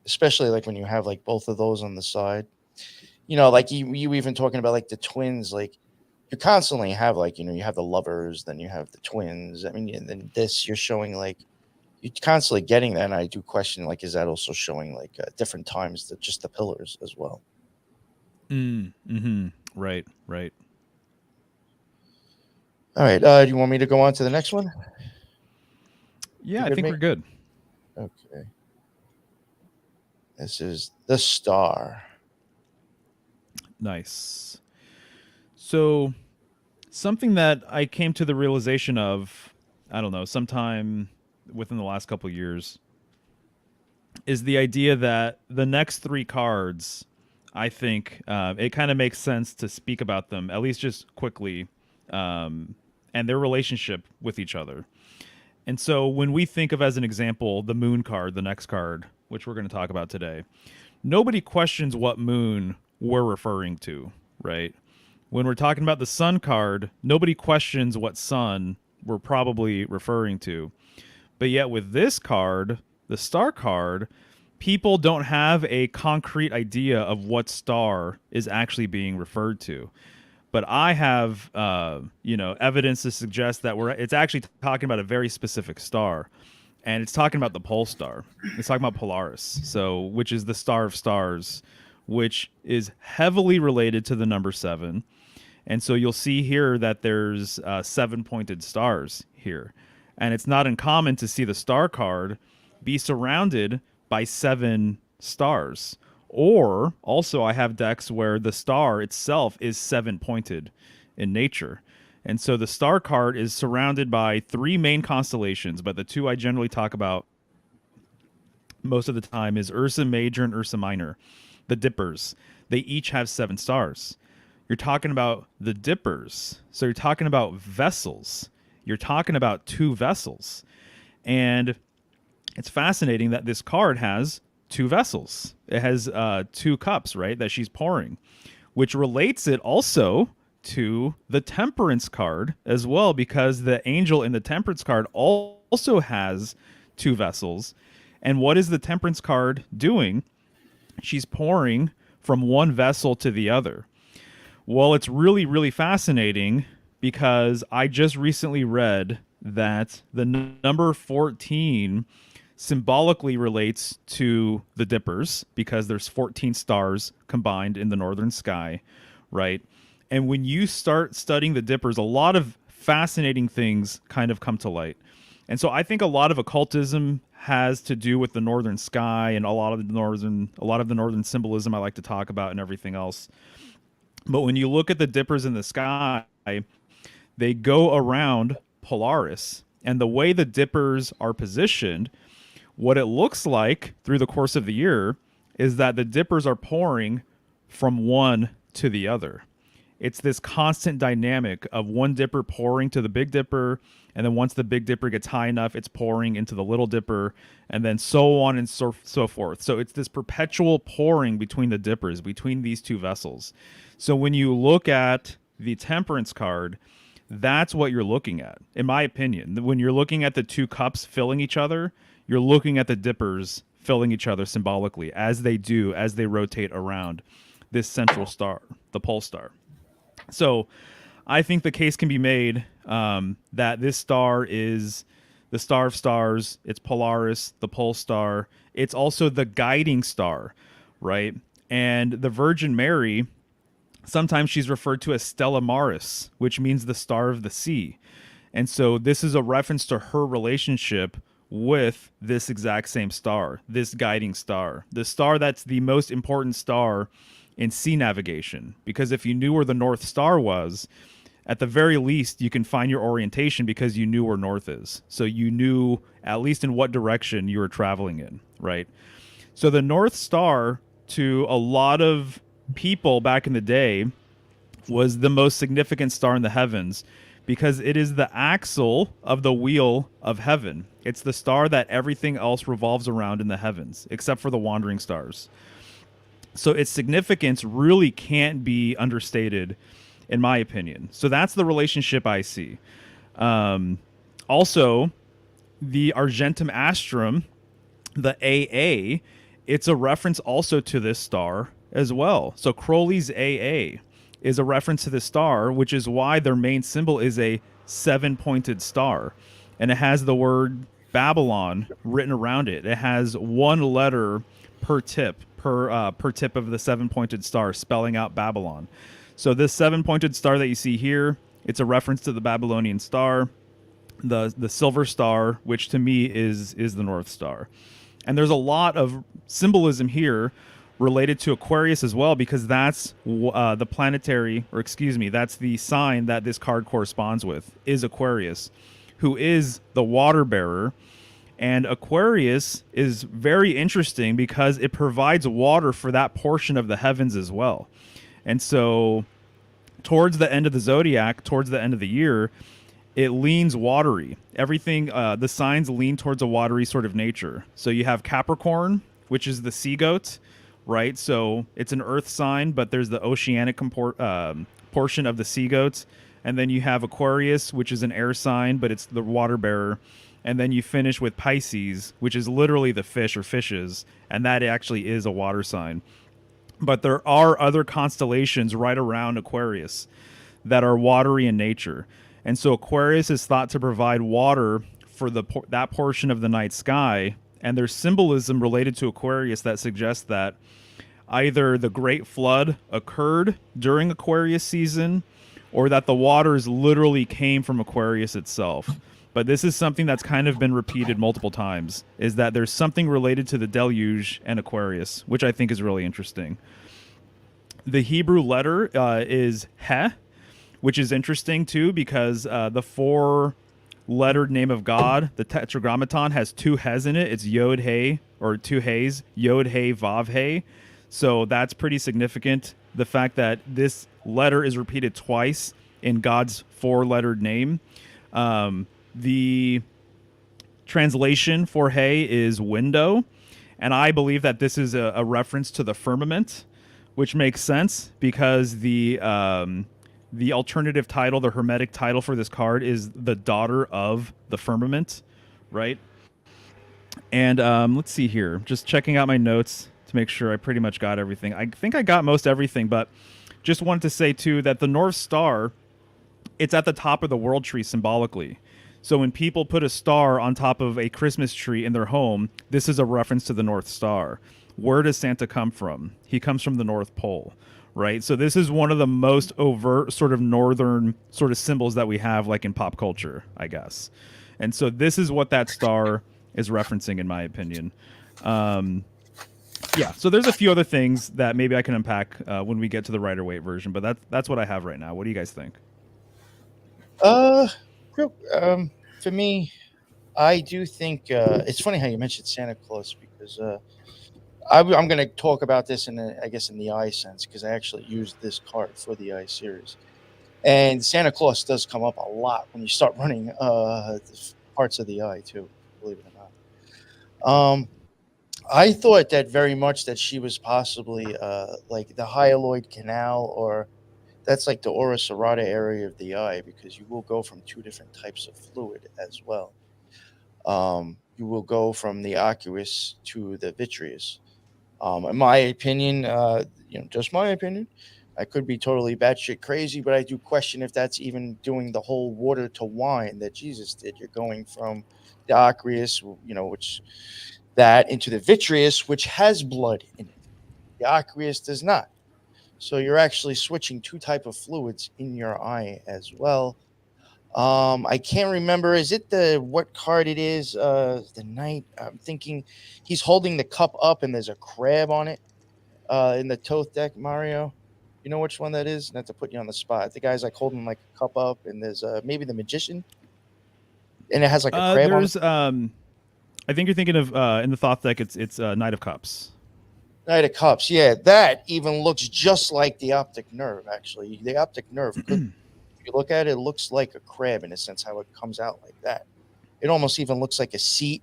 Especially like when you have like both of those on the side. Like you even talking about like the twins, like you constantly have like, you have the lovers, then you have the twins. And then this, you're showing like, you're constantly getting that. And I do question, like, is that also showing like different times that just the pillars as well? Mm-hmm. Right. All right. Do you want me to go on to the next one? Yeah, I think we're good. Okay. This is the star. Nice. So, something that I came to the realization of, I don't know, sometime within the last couple of years, is the idea that the next 3 cards, I think it kind of makes sense to speak about them, at least just quickly, and their relationship with each other. And so when we think of, as an example, the moon card, the next card, which we're going to talk about today, nobody questions what moon we're referring to, right? When we're talking about the sun card, nobody questions what sun we're probably referring to. But yet with this card, the star card, people don't have a concrete idea of what star is actually being referred to. But I have, evidence to suggest that it's actually talking about a very specific star, and it's talking about the pole star. It's talking about Polaris, which is the star of stars, which is heavily related to the number 7. And so you'll see here that there's 7-pointed stars here, and it's not uncommon to see the star card be surrounded by 7 stars. Or also I have decks where the star itself is 7-pointed in nature. And so the star card is surrounded by 3 main constellations, but the 2 I generally talk about most of the time is Ursa Major and Ursa Minor, the Dippers. They each have 7 stars. You're talking about the Dippers. So you're talking about vessels. You're talking about 2 vessels. And it's fascinating that this card has two vessels. It has two cups, right, that she's pouring, which relates it also to the Temperance card as well, because the angel in the Temperance card also has two vessels. And what is the Temperance card doing? She's pouring from one vessel to the other. Well, it's really, really fascinating because I just recently read that the number 14 symbolically relates to the dippers because there's 14 stars combined in the northern sky, right? And when you start studying the dippers, a lot of fascinating things kind of come to light. And so I think a lot of occultism has to do with the northern sky and a lot of the northern symbolism I like to talk about and everything else. But when you look at the dippers in the sky, they go around Polaris. And the way the dippers are positioned, what it looks like through the course of the year is that the dippers are pouring from one to the other. It's this constant dynamic of one dipper pouring to the Big Dipper, and then once the Big Dipper gets high enough, it's pouring into the Little Dipper, and then so on and so forth. So it's this perpetual pouring between the dippers, between these two vessels. So when you look at the Temperance card, that's what you're looking at, in my opinion. When you're looking at the two cups filling each other, you're looking at the dippers filling each other symbolically as they rotate around this central star, the pole star. So I think the case can be made that this star is the star of stars. It's Polaris, the pole star. It's also the guiding star, right? And the Virgin Mary, sometimes she's referred to as Stella Maris, which means the star of the sea. And so this is a reference to her relationship with this exact same star, this guiding star, the star that's the most important star in sea navigation. Because if you knew where the North Star was, at the very least, you can find your orientation because you knew where north is. So you knew at least in what direction you were traveling in, right? So the North Star, to a lot of people back in the day, was the most significant star in the heavens because it is the axle of the wheel of heaven. It's the star that everything else revolves around in the heavens, except for the wandering stars. So its significance really can't be understated, in my opinion. So that's the relationship I see. Also, the Argentum Astrum, the AA, it's a reference also to this star as well. So Crowley's AA is a reference to this star, which is why their main symbol is a 7-pointed star. And it has the word Babylon written around it. It has one letter per tip of the 7-pointed star, spelling out Babylon. So this 7-pointed star that you see here, it's a reference to the Babylonian star, the silver star, which to me is the North Star. And there's a lot of symbolism here related to Aquarius as well, because that's that's the sign that this card corresponds with, is Aquarius, who is the water bearer. And Aquarius is very interesting because it provides water for that portion of the heavens as well. And so towards the end of the zodiac, towards the end of the year, it leans watery. Everything, the signs lean towards a watery sort of nature. So you have Capricorn, which is the sea goat, right? So it's an earth sign, but there's the oceanic portion of the sea goats. And then you have Aquarius, which is an air sign, but it's the water bearer. And then you finish with Pisces, which is literally the fish or fishes, and that actually is a water sign. But there are other constellations right around Aquarius that are watery in nature. And so Aquarius is thought to provide water for that portion of the night sky. And there's symbolism related to Aquarius that suggests that either the Great Flood occurred during Aquarius season or that the waters literally came from Aquarius itself. But this is something that's kind of been repeated multiple times, is that there's something related to the deluge and Aquarius, which I think is really interesting. The Hebrew letter is He, which is interesting too, because the 4-lettered name of God, the Tetragrammaton, has 2 He's in it. It's Yod He, or 2 He's, Yod He, Vav He. So that's pretty significant. The fact that this letter is repeated twice in God's 4-lettered name. The translation for Hay is window, and I believe that this is a reference to the firmament, which makes sense because the alternative title, the hermetic title for this card, is the daughter of the firmament, right? And let's see here, just checking out my notes to make sure I pretty much got everything. I think I got most everything, but just wanted to say too that the North Star, it's at the top of the world tree symbolically. So when people put a star on top of a Christmas tree in their home, this is a reference to the North Star. Where does Santa come from? He comes from the North Pole, right? So this is one of the most overt sort of northern sort of symbols that we have, like in pop culture, I guess. And so this is what that star is referencing, in my opinion. Yeah, so there's a few other things that maybe I can unpack when we get to the Rider-Waite version, but that's what I have right now. What do you guys think? For me, I do think it's funny how you mentioned Santa Claus because I'm going to talk about this I guess in the eye sense because I actually used this card for the eye series, and Santa Claus does come up a lot when you start running parts of the eye too. Believe it or not. I thought that very much that she was possibly like the hyaloid canal, or that's like the ora serrata area of the eye, because you will go from two different types of fluid as well. You will go from the aqueous to the vitreous. In my opinion, just my opinion, I could be totally batshit crazy, but I do question if that's even doing the whole water to wine that Jesus did. You're going from the aqueous, which that into the vitreous, which has blood in it. The aqueous does not. So you're actually switching two type of fluids in your eye as well. I can't remember. Is it what card it is? The knight. I'm thinking he's holding the cup up and there's a crab on it. In the Toth deck, Mario. You know which one that is? Not to put you on the spot. The guy's like holding like a cup up, and there's maybe the magician, and it has like a crab on it. I think you're thinking of in the Thoth deck. It's Knight of Cups. Knight of Cups, yeah, that even looks just like the optic nerve. Actually, the optic nerve, if you look at it, it looks like a crab in a sense how it comes out like that. It almost even looks like a seat.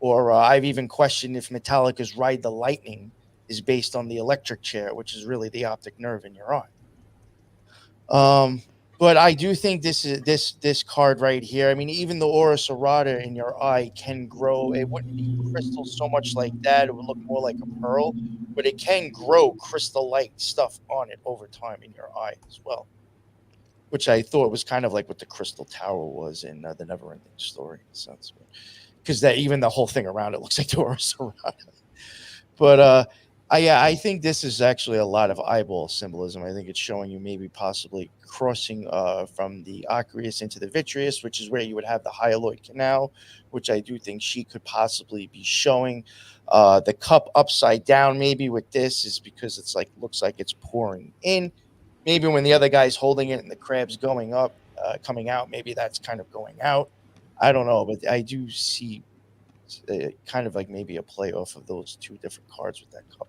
Or I've even questioned if Metallica's "Ride the Lightning" is based on the electric chair, which is really the optic nerve in your eye. But I do think this card right here. I mean, even the ora serrata in your eye can grow. It wouldn't be crystal so much like that. It would look more like a pearl, but it can grow crystal-like stuff on it over time in your eye as well, which I thought was kind of like what the Crystal Tower was in the Neverending Story, in a sense, because that even the whole thing around it looks like the ora serrata. But I think this is actually a lot of eyeball symbolism. I think it's showing you maybe possibly crossing from the aqueous into the vitreous, which is where you would have the hyaloid canal, which I do think she could possibly be showing. The cup upside down maybe with this is because it's like looks like it's pouring in. Maybe when the other guy's holding it and the crab's going up, coming out, maybe that's kind of going out. I don't know, but I do see kind of like maybe a play off of those two different cards with that cup.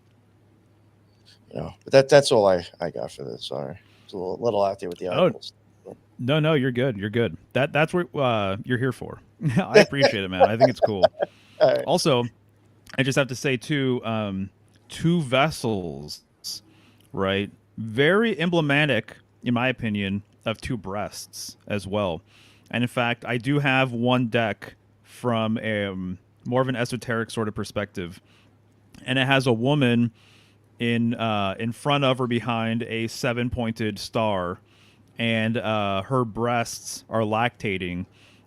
But that's all I got for this. Sorry, it's a little out there with the eyeballs. No, you're good. You're good. That's what you're here for. I appreciate it, man. I think it's cool. Right. Also, I just have to say too, two vessels, right? Very emblematic, in my opinion, of two breasts as well. And in fact, I do have one deck from a more of an esoteric sort of perspective, and it has a woman in front of or behind a 7-pointed star, and her breasts are lactating,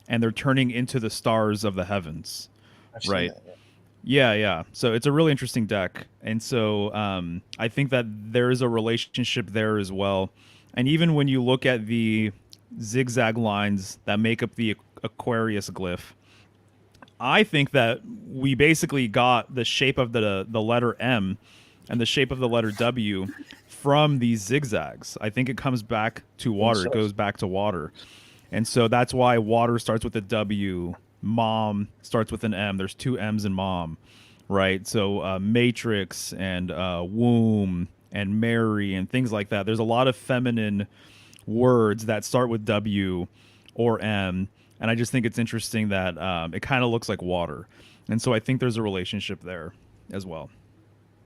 and they're turning into the stars of the heavens. I've seen right? that, yeah. So it's a really interesting deck, and so I think that there is a relationship there as well. And even when you look at the zigzag lines that make up the Aquarius glyph, I think that we basically got the shape of the letter M and the shape of the letter W from these zigzags. I think it comes back to water. It goes back to water. And so that's why water starts with a W, mom starts with an M. There's two M's in mom, right? So matrix and womb and Mary and things like that. There's a lot of feminine words that start with W or M And I just think it's interesting that it kind of looks like water. And so I think there's a relationship there as well.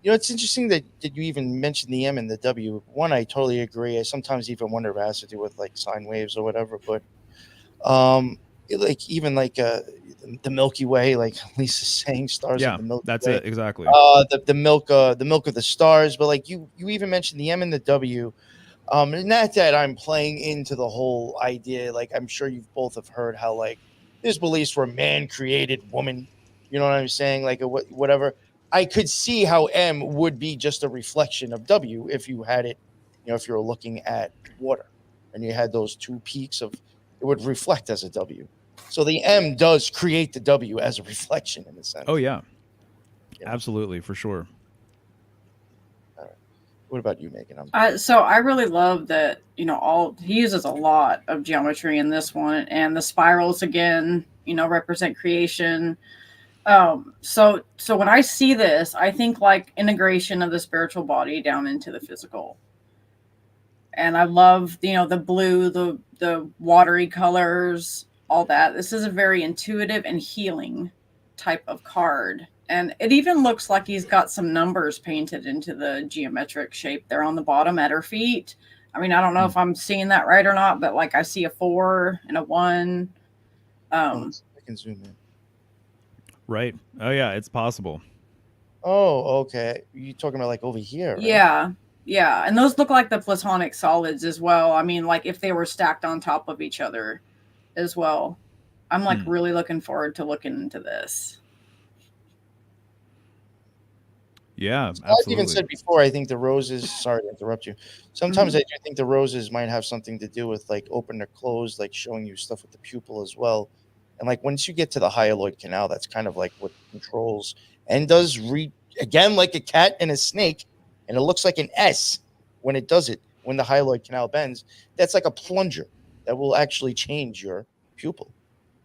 You know, it's interesting that you even mentioned the M and the W. One, I totally agree. I sometimes even wonder if it has to do with like sine waves or whatever. But like even like the Milky Way, like Lisa's saying, stars of Yeah, the Milky that's Way. it. Exactly. The milk of the stars. But like you even mentioned the M and the W. Not that I'm playing into the whole idea. Like I'm sure you've both have heard how like there's beliefs where man created woman. You know what I'm saying? Like whatever. I could see how M would be just a reflection of W if you had it. You know, if you're looking at water and you had those two peaks of it would reflect as a W. So the M does create the W as a reflection in a sense. Oh yeah, You know? absolutely, for sure. All right. What about you, Megan? So I really love that, he uses a lot of geometry in this one, and the spirals again, represent creation. So when I see this, I think like integration of the spiritual body down into the physical. And I love, the blue, the watery colors, all that. This is a very intuitive and healing type of card. And it even looks like he's got some numbers painted into the geometric shape there on the bottom at her feet. I mean, I don't know if I'm seeing that right or not, but like I see a 4 and a 1. I can zoom in. Right. Oh yeah, it's possible. Oh, okay. You talking about like over here? Right? Yeah. Yeah. And those look like the platonic solids as well. I mean, like if they were stacked on top of each other as well. I'm like really looking forward to looking into this. Yeah, so absolutely. I've even said before, I think the roses, sorry to interrupt you. Sometimes I do think the roses might have something to do with like open or closed, like showing you stuff with the pupil as well. And like once you get to the hyaloid canal, that's kind of like what controls and does again like a cat and a snake, and it looks like an S when it does it, when the hyaloid canal bends. That's like a plunger that will actually change your pupil.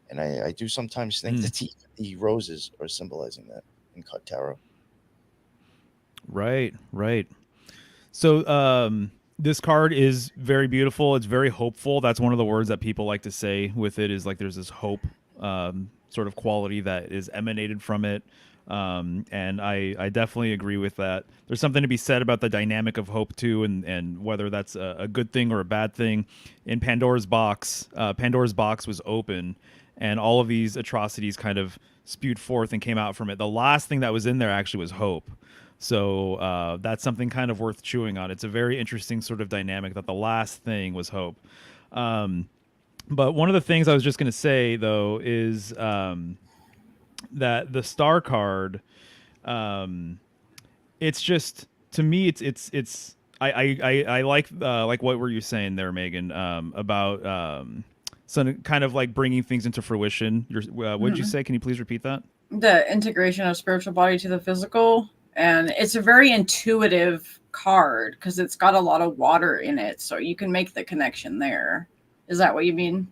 And I do sometimes think that the roses are symbolizing that in cut tarot. Right. So this card is very beautiful. It's very hopeful. That's one of the words that people like to say with it is like there's this hope sort of quality that is emanated from it. And I definitely agree with that. There's something to be said about the dynamic of hope too, and whether that's a good thing or a bad thing. In Pandora's box was open, and all of these atrocities kind of spewed forth and came out from it. The last thing that was in there actually was hope. So that's something kind of worth chewing on. It's a very interesting sort of dynamic that the last thing was hope. But one of the things I was just going to say, though, is that the star card, it's just, to me, it's I like what were you saying there, Megan, about some kind of like bringing things into fruition. What did you say? Can you please repeat that? The integration of spiritual body to the physical. And it's a very intuitive card because it's got a lot of water in it. So you can make the connection there. Is that what you mean?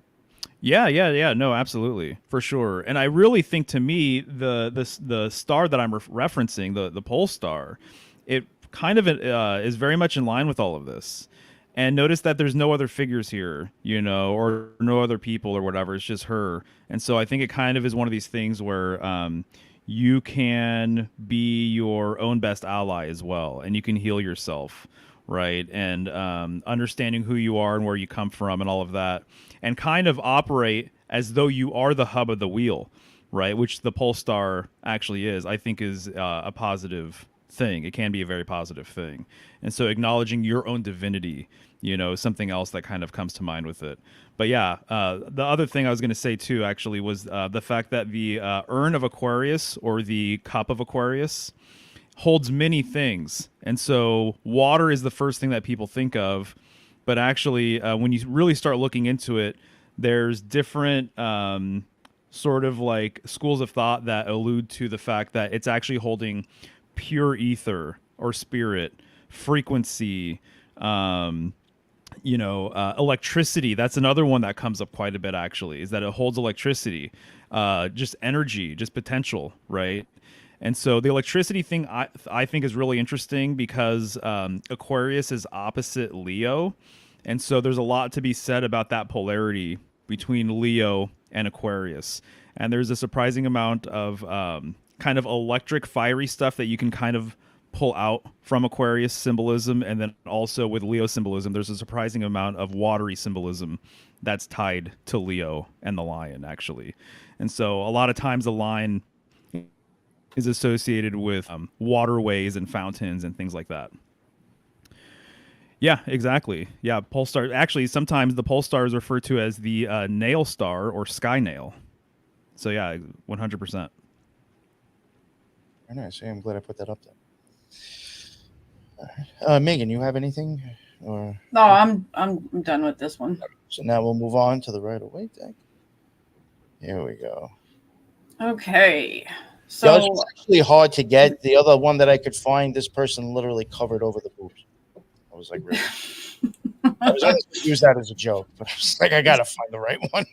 Yeah. No, absolutely. For sure. And I really think, to me, the star that I'm referencing, the pole star, it kind of is very much in line with all of this. And notice that there's no other figures here, or no other people or whatever. It's just her. And so I think it kind of is one of these things where you can be your own best ally as well, and you can heal yourself, right? And understanding who you are and where you come from and all of that, and kind of operate as though you are the hub of the wheel, right? Which the pole star actually is, I think, is a positive thing. It can be a very positive thing. And so acknowledging your own divinity, something else that kind of comes to mind with it. But yeah, the other thing I was going to say too, actually, was the fact that the urn of Aquarius, or the cup of Aquarius, holds many things. And so water is the first thing that people think of. But actually, when you really start looking into it, there's different sort of like schools of thought that allude to the fact that it's actually holding pure ether or spirit, frequency, electricity. That's another one that comes up quite a bit, actually, is that it holds electricity, just energy, just potential, right? And so the electricity thing I think is really interesting because Aquarius is opposite Leo. And so there's a lot to be said about that polarity between Leo and Aquarius. And there's a surprising amount of kind of electric, fiery stuff that you can kind of pull out from Aquarius symbolism. And then also with Leo symbolism, there's a surprising amount of watery symbolism that's tied to Leo and the lion, actually. And so a lot of times the lion is associated with waterways and fountains and things like that. Yeah, exactly. Yeah, pole star. Actually, sometimes the pole star is referred to as the nail star or sky nail. So yeah, 100%. Very nice. Yeah, I'm glad I put that up there. Megan, you have anything? Or No, I'm done with this one. so now we'll move on to the Rider-Waite deck. Here we go. Okay. So So it's actually hard to get. The other one that I could find, this person literally covered over the boobs. I was like, really? I was going to use that as a joke, but I was like, I gotta find the right one.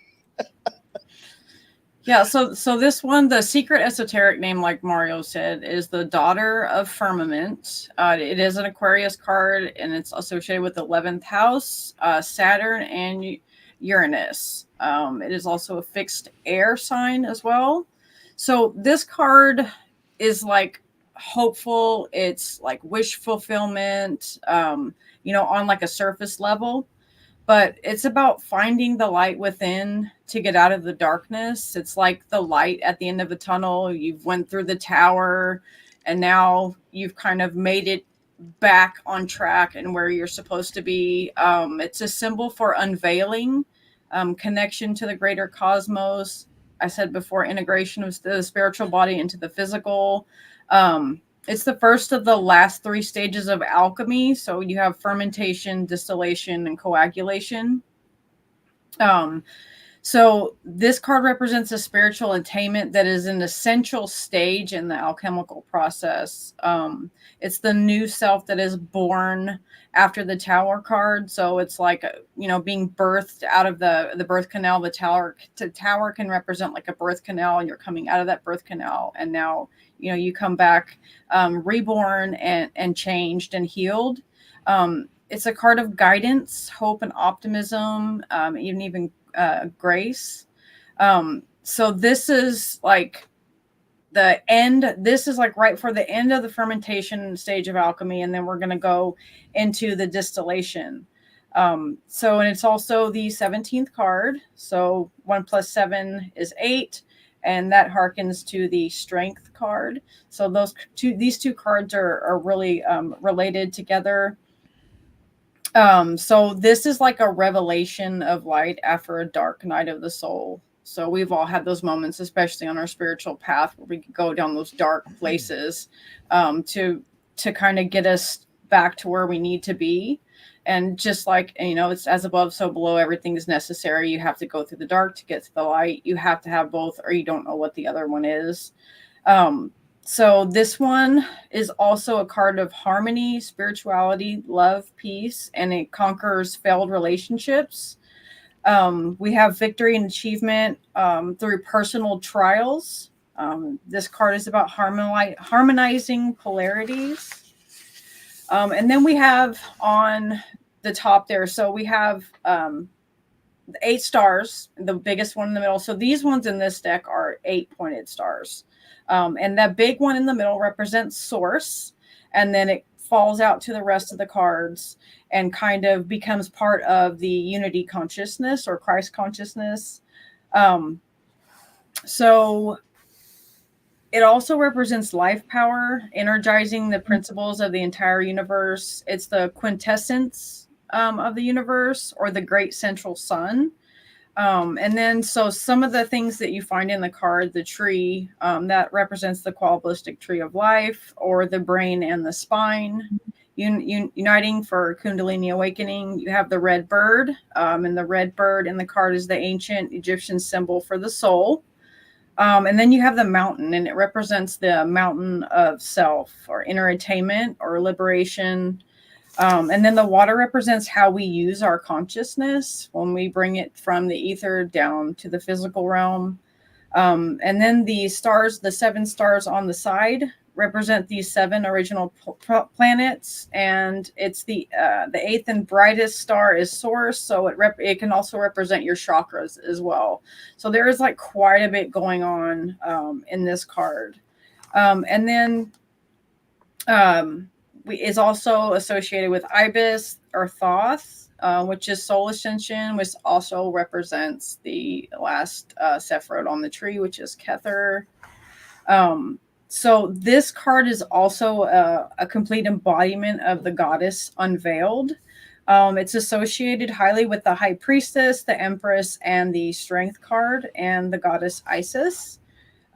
yeah, so this one, the secret esoteric name, like Mario said, is the Daughter of Firmament. It is an Aquarius card, and it's associated with the 11th house, Saturn, and Uranus. It is also a fixed air sign as well. So this card is like hopeful. It's like wish fulfillment, on like a surface level. But it's about finding the light within to get out of the darkness. It's like the light at the end of a tunnel. You've went through the tower, and now you've kind of made it back on track and where you're supposed to be. It's a symbol for unveiling, connection to the greater cosmos. I said before, integration of the spiritual body into the physical. It's the first of the last 3 stages of alchemy. So you have fermentation, distillation, and coagulation. So this card represents a spiritual attainment that is an essential stage in the alchemical process. It's the new self that is born after the Tower card. So it's like, being birthed out of the birth canal. The tower can represent like a birth canal, and you're coming out of that birth canal. And now, you come back reborn and changed and healed. It's a card of guidance, hope, and optimism, even grace. So this is like the end. This is like right for the end of the fermentation stage of alchemy, and then we're going to go into the distillation. And it's also the 17th card. So 1 + 7 is 8, and that harkens to the strength card. So these two cards are really related together. So this is like a revelation of light after a dark night of the soul. So we've all had those moments, especially on our spiritual path, where we could go down those dark places to kind of get us back to where we need to be. And just like, it's as above, so below, everything is necessary. You have to go through the dark to get to the light. You have to have both, or you don't know what the other one is. So this one is also a card of harmony, spirituality, love, peace, and it conquers failed relationships. We have victory and achievement through personal trials. This card is about harmonizing polarities. And then we have on the top there, so we have the 8 stars, the biggest one in the middle. So these ones in this deck are 8 pointed stars. And that big one in the middle represents source, and then it falls out to the rest of the cards and kind of becomes part of the unity consciousness or Christ consciousness. So it also represents life power, energizing the principles of the entire universe. It's the quintessence of the universe, or the great central sun. And then, so some of the things that you find in the card, the tree, that represents the quabbalistic tree of life, or the brain and the spine, uniting for Kundalini awakening. You have the red bird, and the red bird in the card is the ancient Egyptian symbol for the soul. And then you have the mountain, and it represents the mountain of self, or inner attainment, or liberation. And then the water represents how we use our consciousness when we bring it from the ether down to the physical realm. And then the stars, the 7 stars on the side, represent these 7 original planets, and it's the 8th and brightest star is Source, so it can also represent your chakras as well. So there is like quite a bit going on in this card, and then is also associated with Ibis or Thoth, which is soul ascension, which also represents the last Sephiroth on the tree, which is Kether. So this card is also a complete embodiment of the goddess unveiled. It's associated highly with the High Priestess, the Empress, and the Strength card, and the goddess Isis.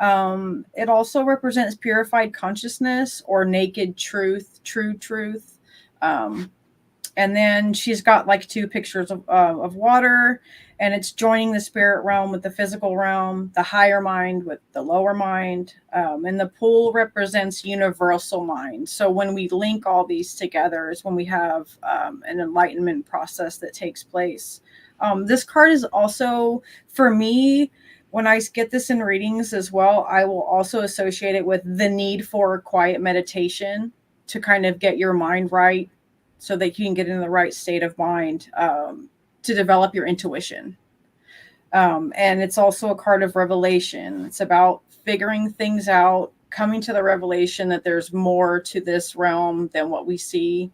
It also represents purified consciousness or naked truth, true truth. And then she's got like 2 pictures of water, and it's joining the spirit realm with the physical realm, the higher mind with the lower mind. And the pool represents universal mind. So when we link all these together is when we have an enlightenment process that takes place. This card is also, for me, when I get this in readings as well, I will also associate it with the need for quiet meditation to kind of get your mind right, so that you can get in the right state of mind to develop your intuition. And it's also a card of revelation. It's about figuring things out, coming to the revelation that there's more to this realm than what we see.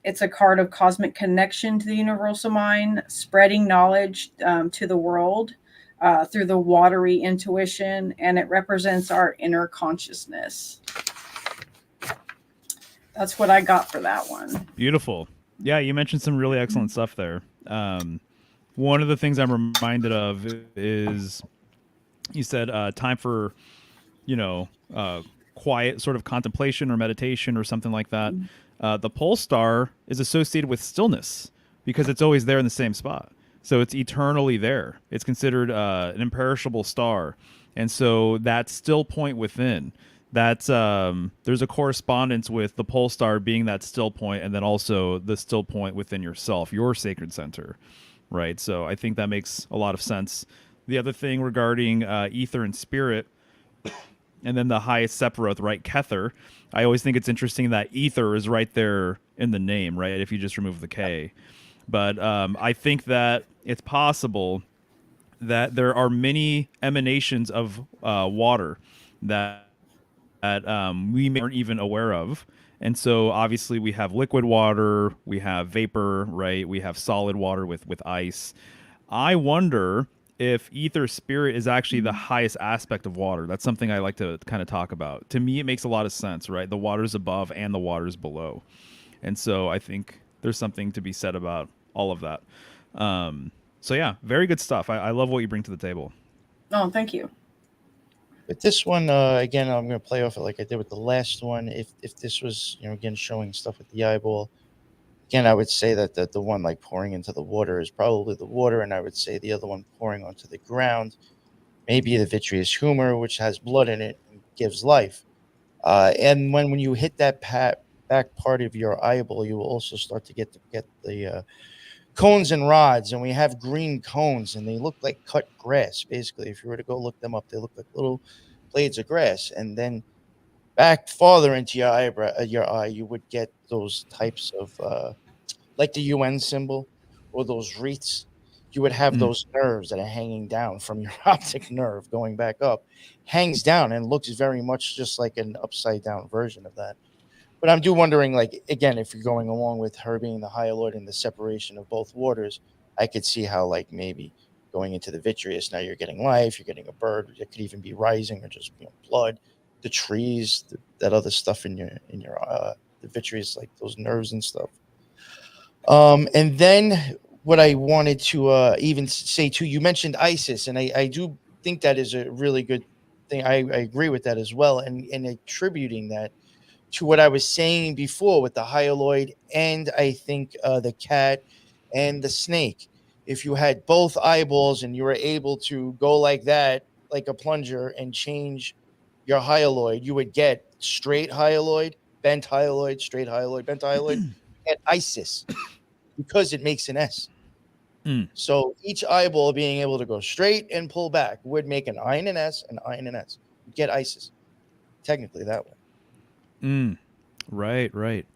It's a card of cosmic connection to the universal mind, spreading knowledge to the world through the watery intuition, and it represents our inner consciousness. That's what I got for that one. Beautiful. Yeah, you mentioned some really excellent stuff there. One of the things I'm reminded of is you said time for, quiet sort of contemplation or meditation or something like that. The pole star is associated with stillness because it's always there in the same spot. So it's eternally there. It's considered an imperishable star. And so that still point within, that's there's a correspondence with the pole star being that still point, and then also the still point within yourself, your sacred center, right? So I think that makes a lot of sense. The other thing regarding ether and spirit, and then the highest Sephiroth, right, Kether, I always think it's interesting that ether is right there in the name, right, if you just remove the K. But I think that it's possible that there are many emanations of water that we aren't even aware of. And so obviously we have liquid water, we have vapor, right? We have solid water with ice. I wonder if ether spirit is actually the highest aspect of water. That's something I like to kind of talk about. To me, it makes a lot of sense, right? The water's above and the water's below. And so I think there's something to be said about all of that. So yeah, very good stuff. I love what you bring to the table. Oh, thank you. But this one, again, I'm going to play off it like I did with the last one. If this was, again, showing stuff with the eyeball, again, I would say that the one like pouring into the water is probably the water, and I would say the other one pouring onto the ground, maybe the vitreous humor, which has blood in it and gives life. And when you hit that back part of your eyeball, you will also start to get the cones and rods, and we have green cones, and they look like cut grass. Basically, if you were to go look them up, they look like little blades of grass. And then back farther into your eye, you would get those types of like the UN symbol or those wreaths. You would have those nerves that are hanging down from your optic nerve going back up, hangs down and looks very much just like an upside down version of that. But I'm wondering, like, again, if you're going along with her being the hyaloid and the separation of both waters, I could see how, like, maybe going into the vitreous, now you're getting life, you're getting a bird, it could even be rising or just blood, the trees, that other stuff in your the vitreous, like those nerves and stuff. And then what I wanted to even say too, you mentioned ISIS, and I do think that is a really good thing. I agree with that as well, and attributing that to what I was saying before with the hyaloid, and I think the cat and the snake. If you had both eyeballs and you were able to go like that, like a plunger, and change your hyaloid, you would get straight hyaloid, bent hyaloid, straight hyaloid, bent hyaloid, and ISIS, because it makes an S. So each eyeball being able to go straight and pull back would make an I and an S, an I and an S. You get ISIS. technically that way. Right.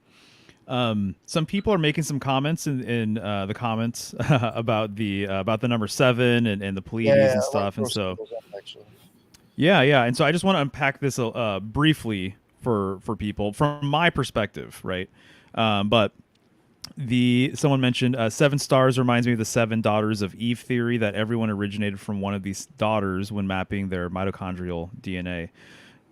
Some people are making some comments in the comments about the number 7 and the Pleiades and I like stuff, and those so symbols up, actually. yeah, and so I just want to unpack this briefly for people from my perspective, right? But someone mentioned 7 stars reminds me of the 7 daughters of Eve theory, that everyone originated from one of these daughters when mapping their mitochondrial DNA.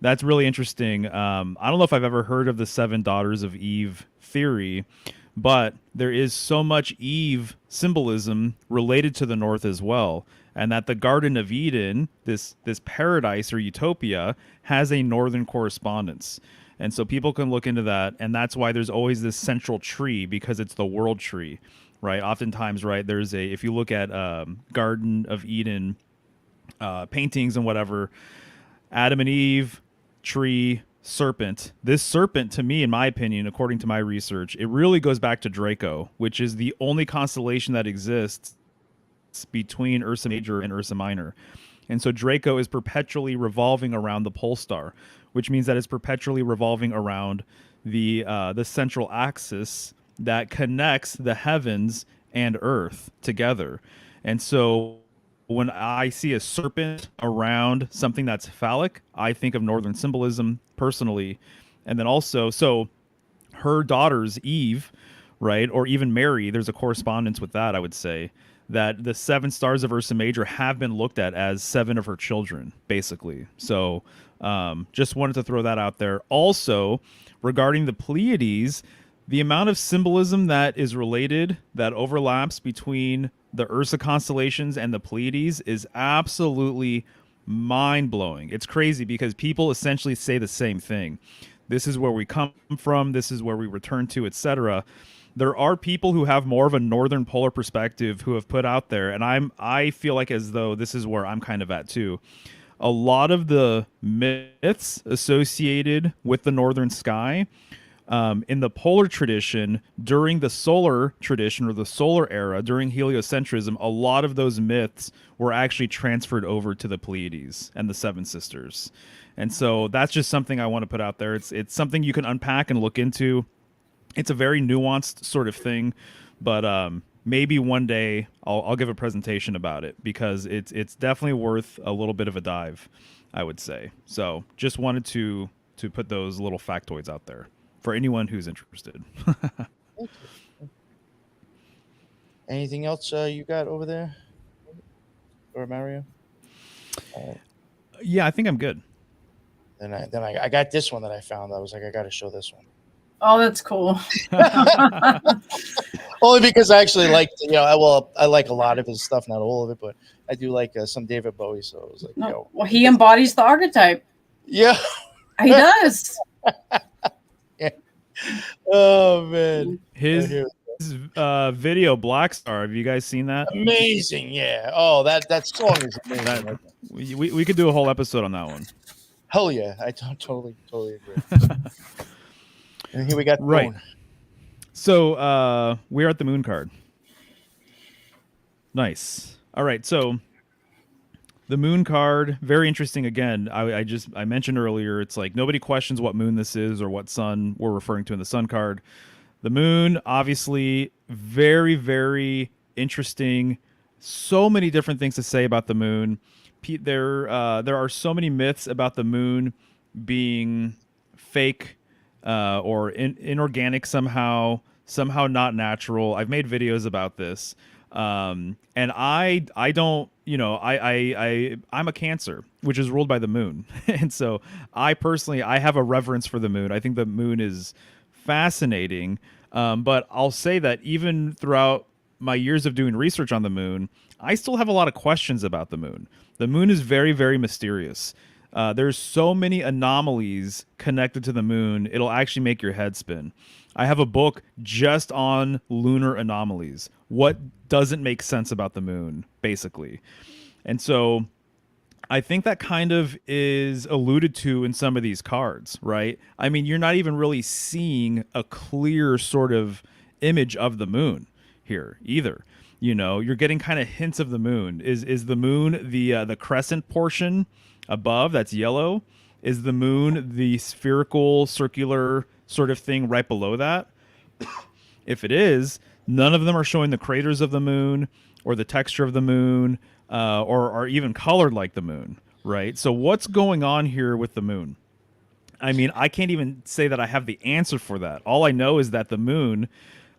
That's really interesting. I don't know if I've ever heard of the 7 daughters of Eve theory, but there is so much Eve symbolism related to the North as well, and that the Garden of Eden, this paradise or utopia, has a northern correspondence. And so people can look into that, and that's why there's always this central tree, because it's the world tree, right? Oftentimes, right, there's if you look at Garden of Eden paintings and whatever, Adam and Eve, tree, serpent. This serpent, to me, in my opinion, according to my research, it really goes back to Draco, which is the only constellation that exists between Ursa Major and Ursa Minor. And so Draco is perpetually revolving around the pole star, which means that it's perpetually revolving around the central axis that connects the heavens and Earth together. And so when I see a serpent around something that's phallic, I think of northern symbolism personally. And then also, so her daughters, Eve, right, or even Mary, there's a correspondence with that, I would say, that the 7 stars of Ursa Major have been looked at as 7 of her children, basically. So just wanted to throw that out there. Also, regarding the Pleiades, the amount of symbolism that is related, that overlaps between the Ursa constellations and the Pleiades, is absolutely mind-blowing. It's crazy because people essentially say the same thing. This is where we come from, this is where we return to, etc. There are people who have more of a northern polar perspective who have put out there, and I feel like as though this is where I'm kind of at too. A lot of the myths associated with the northern sky, in the polar tradition, during the solar tradition or the solar era, during heliocentrism, a lot of those myths were actually transferred over to the Pleiades and the Seven Sisters. And so that's just something I want to put out there. It's something you can unpack and look into. It's a very nuanced sort of thing, but maybe one day I'll give a presentation about it, because it's definitely worth a little bit of a dive, I would say. So just wanted to put those little factoids out there for anyone who's interested. Anything else you got over there, or Mario? Yeah, I think I'm good. Then I got this one that I found. I was like, I got to show this one. Oh, that's cool. Only because I actually like, I like a lot of his stuff, not all of it, but I do like some David Bowie. So I was like, No, well, he embodies the archetype. Yeah, He does. yeah. Oh man, His video Black Star. Have you guys seen that? Amazing, yeah. Oh, that song is amazing. We could do a whole episode on that one. Hell yeah, I totally agree. And here we got the right. moon. So we're at the moon card. Nice. All right. So the moon card, very interesting. Again, I mentioned earlier, it's like nobody questions what moon this is or what sun we're referring to in the sun card. The moon, obviously, very, very interesting. So many different things to say about the moon. There are so many myths about the moon being fake, or inorganic somehow not natural. I've made videos about this, and I don't, I'm a Cancer, which is ruled by the moon, and so I personally have a reverence for the moon. I think the moon is fascinating, but I'll say that even throughout my years of doing research on the moon, I still have a lot of questions about the moon. The moon is very, very mysterious. There's so many anomalies connected to the moon, it'll actually make your head spin. I have a book just on lunar anomalies. What doesn't make sense about the moon, basically. And so I think that kind of is alluded to in some of these cards, right? I mean, you're not even really seeing a clear sort of image of the moon here either. You're getting kind of hints of the moon. Is the moon the crescent portion above that's yellow, Is the moon the spherical, circular sort of thing right below that? If it is, none of them are showing the craters of the moon or the texture of the moon, or are even colored like the moon, right? So what's going on here with the moon? I mean, I can't even say that I have the answer for that. All I know is that the moon,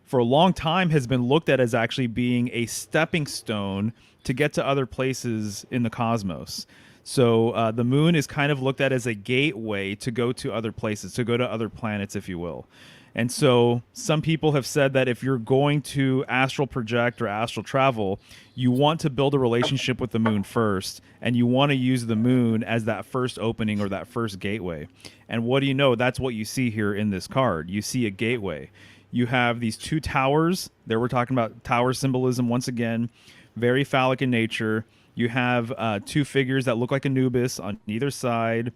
for a long time, has been looked at as actually being a stepping stone to get to other places in the cosmos. So the moon is kind of looked at as a gateway to go to other places, to go to other planets, if you will. And so some people have said that if you're going to astral project or astral travel, you want to build a relationship with the moon first, and you want to use the moon as that first opening or that first gateway. And what do you know? That's what you see here in this card. You see a gateway. You have these two towers. There we're talking about tower symbolism once again, very phallic in nature. You have two figures that look like Anubis on either side,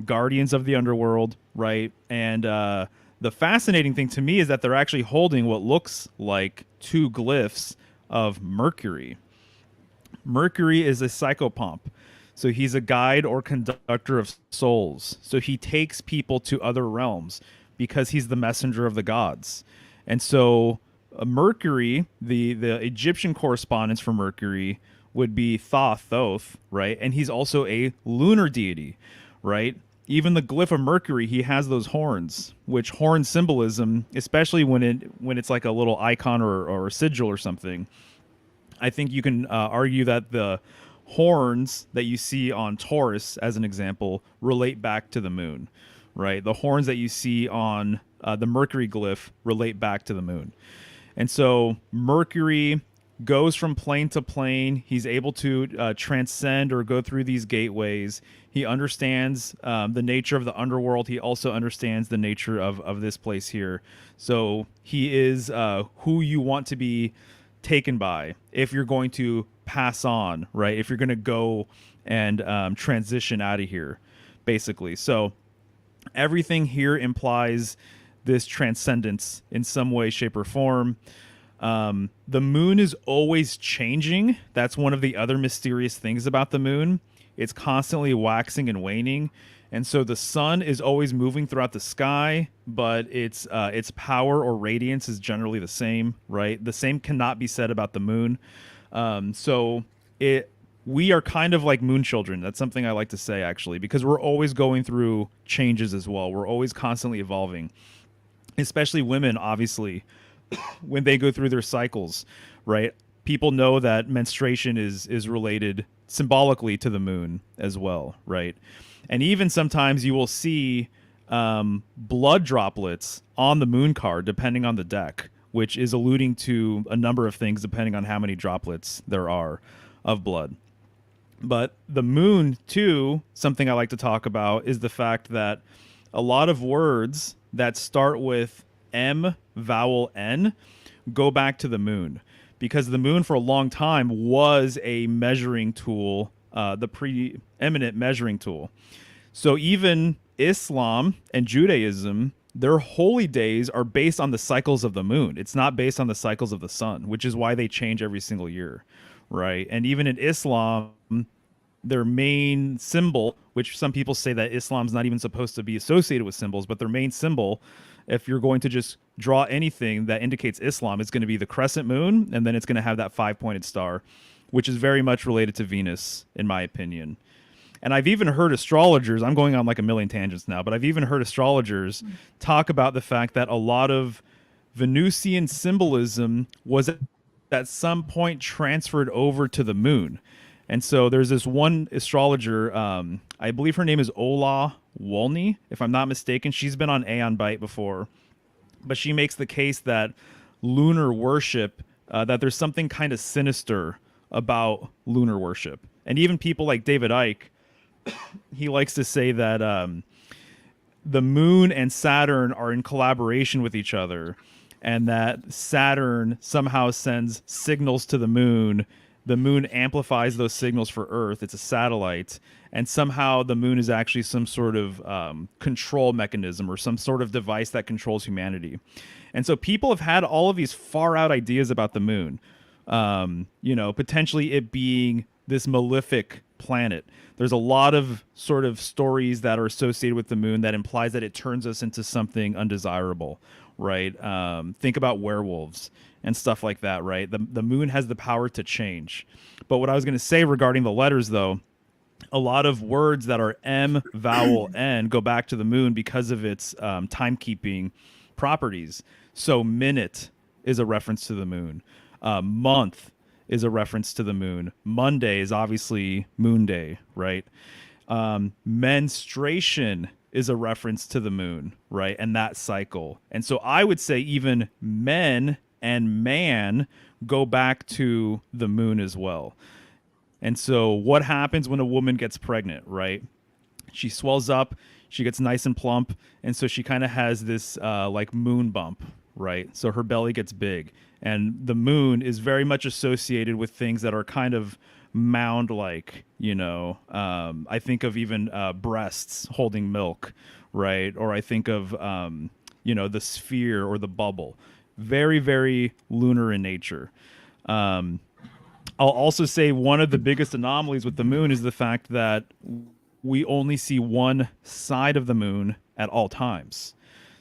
guardians of the underworld, right? And the fascinating thing to me is that they're actually holding what looks like two glyphs of Mercury. Mercury is a psychopomp. So he's a guide or conductor of souls. So he takes people to other realms because he's the messenger of the gods. And so Mercury, the Egyptian correspondence for Mercury would be Thoth, right? And he's also a lunar deity, right? Even the glyph of Mercury, he has those horns, which horn symbolism, especially when it's like a little icon or a sigil or something, I think you can argue that the horns that you see on Taurus, as an example, relate back to the moon, right? The horns that you see on the Mercury glyph relate back to the moon. And so Mercury goes from plane to plane. He's able to transcend or go through these gateways. He understands the nature of the underworld. He also understands the nature of this place here. So he is who you want to be taken by if you're going to pass on, right? If you're going to go and transition out of here, basically. So everything here implies this transcendence in some way, shape, or form. The moon is always changing. That's one of the other mysterious things about the moon. It's constantly waxing and waning. And so the sun is always moving throughout the sky, but its power or radiance is generally the same, right? The same cannot be said about the moon. We are kind of like moon children. That's something I like to say, actually, because we're always going through changes as well. We're always constantly evolving, especially women, obviously, when they go through their cycles, right? People know that menstruation is related symbolically to the moon as well, right? And even sometimes you will see blood droplets on the moon card, depending on the deck, which is alluding to a number of things depending on how many droplets there are of blood. But the moon, too, something I like to talk about is the fact that a lot of words that start with M, vowel N, go back to the moon, because the moon for a long time was a measuring tool, the preeminent measuring tool. So even Islam and Judaism, their holy days are based on the cycles of the moon. It's not based on the cycles of the sun, which is why they change every single year, right? And even in Islam, their main symbol, which some people say that Islam's not even supposed to be associated with symbols, but their main symbol, if you're going to just draw anything that indicates Islam, it's going to be the crescent moon, and then it's going to have that 5-pointed star, which is very much related to Venus, in my opinion. And I've even heard astrologers, I'm going on like a million tangents now, but I've even heard astrologers talk about the fact that a lot of Venusian symbolism was at some point transferred over to the moon. And so there's this one astrologer, I believe her name is Ola Wolny, if I'm not mistaken. She's been on Aeon Byte before, but she makes the case that lunar worship, that there's something kind of sinister about lunar worship. And even people like David Icke, he likes to say that the moon and Saturn are in collaboration with each other, and that Saturn somehow sends signals to the moon. The moon amplifies those signals for Earth. It's a satellite. And somehow the moon is actually some sort of control mechanism or some sort of device that controls humanity. And so people have had all of these far out ideas about the moon. Potentially it being this malefic planet. There's a lot of sort of stories that are associated with the moon that implies that it turns us into something undesirable, right? Think about werewolves and stuff like that, right? The moon has the power to change. But what I was going to say regarding the letters, though, a lot of words that are M, vowel, N go back to the moon because of its timekeeping properties. So minute is a reference to the moon. Month is a reference to the moon. Monday is obviously Moon Day, right? Menstruation is a reference to the moon, right? And that cycle. And so I would say even men and man go back to the moon as well. And so what happens when a woman gets pregnant, right? She swells up, she gets nice and plump, and so she kind of has this like moon bump, right? So her belly gets big. And the moon is very much associated with things that are kind of mound like, you know. I think of even breasts holding milk, right? Or I think of, you know, the sphere or the bubble. Very, very lunar in nature. I'll also say one of the biggest anomalies with the moon is the fact that we only see one side of the moon at all times.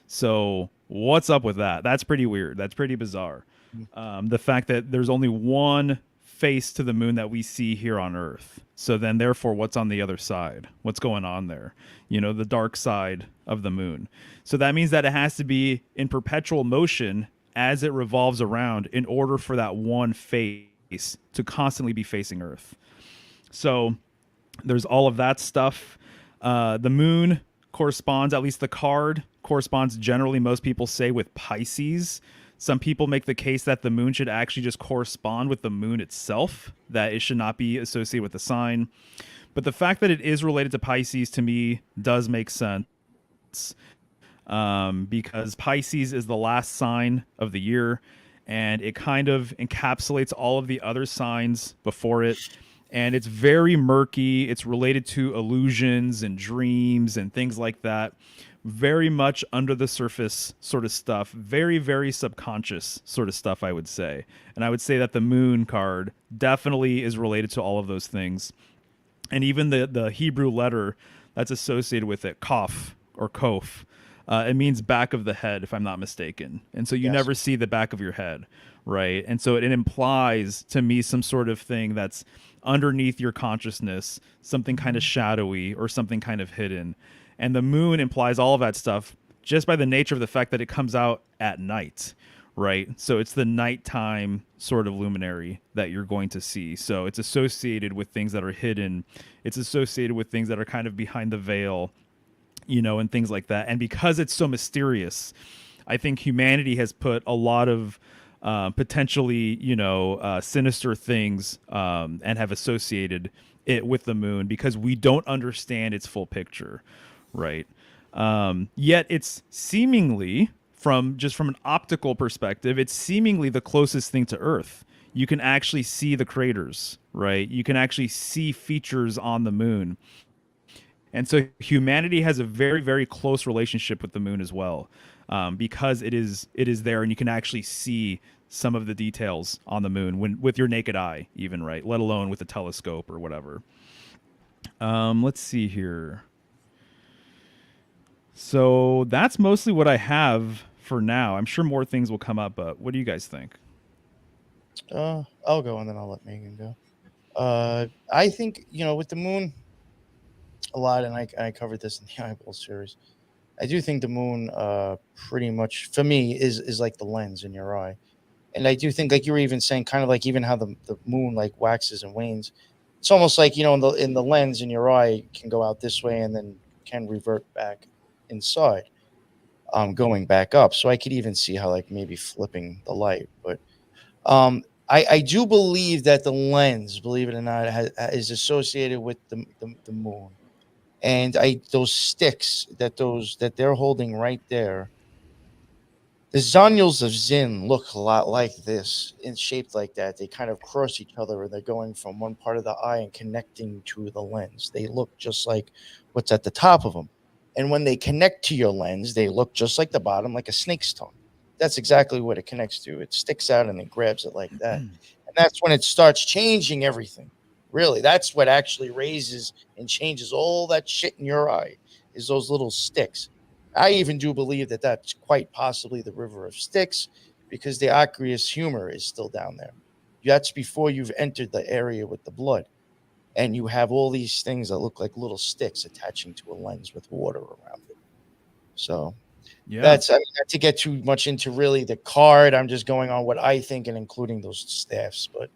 So what's up with that? That's pretty weird. That's pretty bizarre. The fact that there's only one face to the moon that we see here on Earth. So then therefore, what's on the other side? What's going on there? You know, the dark side of the moon. So that means that it has to be in perpetual motion as it revolves around in order for that one face to constantly be facing Earth. So there's all of that stuff. The moon corresponds, at least the card corresponds generally, most people say, with Pisces. Some people make the case that the moon should actually just correspond with the moon itself, that it should not be associated with the sign. But the fact that it is related to Pisces to me does make sense, because Pisces is the last sign of the year, and it kind of encapsulates all of the other signs before it. And it's very murky. It's related to illusions and dreams and things like that. Very much under the surface sort of stuff. Very, very subconscious sort of stuff, I would say. And I would say that the moon card definitely is related to all of those things. And even the Hebrew letter that's associated with it, Kaf or Kof, it means back of the head, if I'm not mistaken. And so you never see the back of your head, right? And so it implies to me some sort of thing that's underneath your consciousness, something kind of shadowy or something kind of hidden. And the moon implies all of that stuff just by the nature of the fact that it comes out at night, right? So it's the nighttime sort of luminary that you're going to see. So it's associated with things that are hidden. It's associated with things that are kind of behind the veil, you know, and things like that. And because it's so mysterious, I think humanity has put a lot of potentially, you know, sinister things and have associated it with the moon because we don't understand its full picture, right? Yet it's seemingly, from an optical perspective, it's seemingly the closest thing to Earth. You can actually see the craters, right? You can actually see features on the moon. And so humanity has a very, very close relationship with the moon as well, because it is there, and you can actually see some of the details on the moon with your naked eye, even, right? Let alone with a telescope or whatever. Let's see here. So that's mostly what I have for now. I'm sure more things will come up, but what do you guys think? I'll go and then I'll let Megan go. I think, you know, with the moon, a lot, and I covered this in the Eyeball series. I do think the moon, pretty much for me, is like the lens in your eye, and I do think, like you were even saying, kind of like even how the moon like waxes and wanes. It's almost like, you know, in the lens in your eye can go out this way and then can revert back inside, going back up. So I could even see how like maybe flipping the light, but I do believe that the lens, believe it or not, is associated with the moon. And those sticks that they're holding right there, the Zanyals of Zin look a lot like this, in shaped like that. They kind of cross each other, and they're going from one part of the eye and connecting to the lens. They look just like what's at the top of them. And when they connect to your lens, they look just like the bottom, like a snake's tongue. That's exactly what it connects to. It sticks out and then grabs it like that. And that's when it starts changing everything, Really, that's what actually raises and changes all that shit in your eye, is those little sticks. I even do believe that that's quite possibly the river of Styx, because the aqueous humor is still down there. That's before you've entered the area with the blood. And you have all these things that look like little sticks attaching to a lens with water around it. So Yeah. that's, I mean, not to get too much into really the card. I'm just going on what I think and including those staffs. But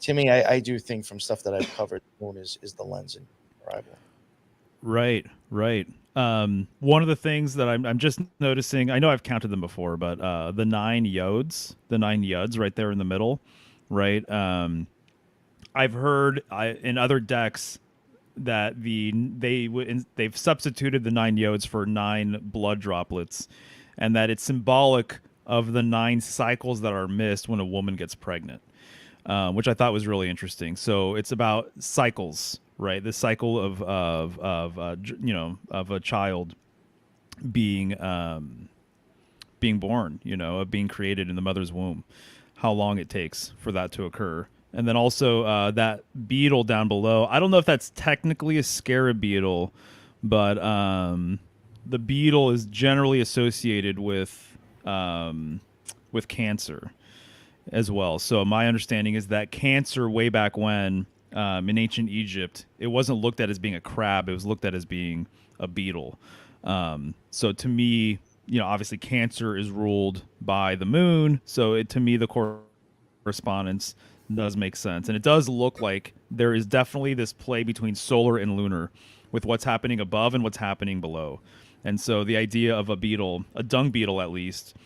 to me, I do think from stuff that I've covered, the moon is the lens in Arrival. Right, right. One of the things that I'm just noticing, I know I've counted them before, but the 9 yods, the 9 yuds right there in the middle, right? I've heard in other decks that they've substituted the 9 yods for 9 blood droplets, and that it's symbolic of the 9 cycles that are missed when a woman gets pregnant, which I thought was really interesting. So it's about cycles, right? The cycle of of a child being being born, of being created in the mother's womb, how long it takes for that to occur. And then also that beetle down below. I don't know if that's technically a scarab beetle, but the beetle is generally associated with cancer as well. So my understanding is that cancer, way back when in ancient Egypt, it wasn't looked at as being a crab; it was looked at as being a beetle. So to me, obviously cancer is ruled by the moon. So to me, the correspondence does make sense, and it does look like there is definitely this play between solar and lunar with what's happening above and what's happening below. And so the idea of a beetle, a dung beetle at least,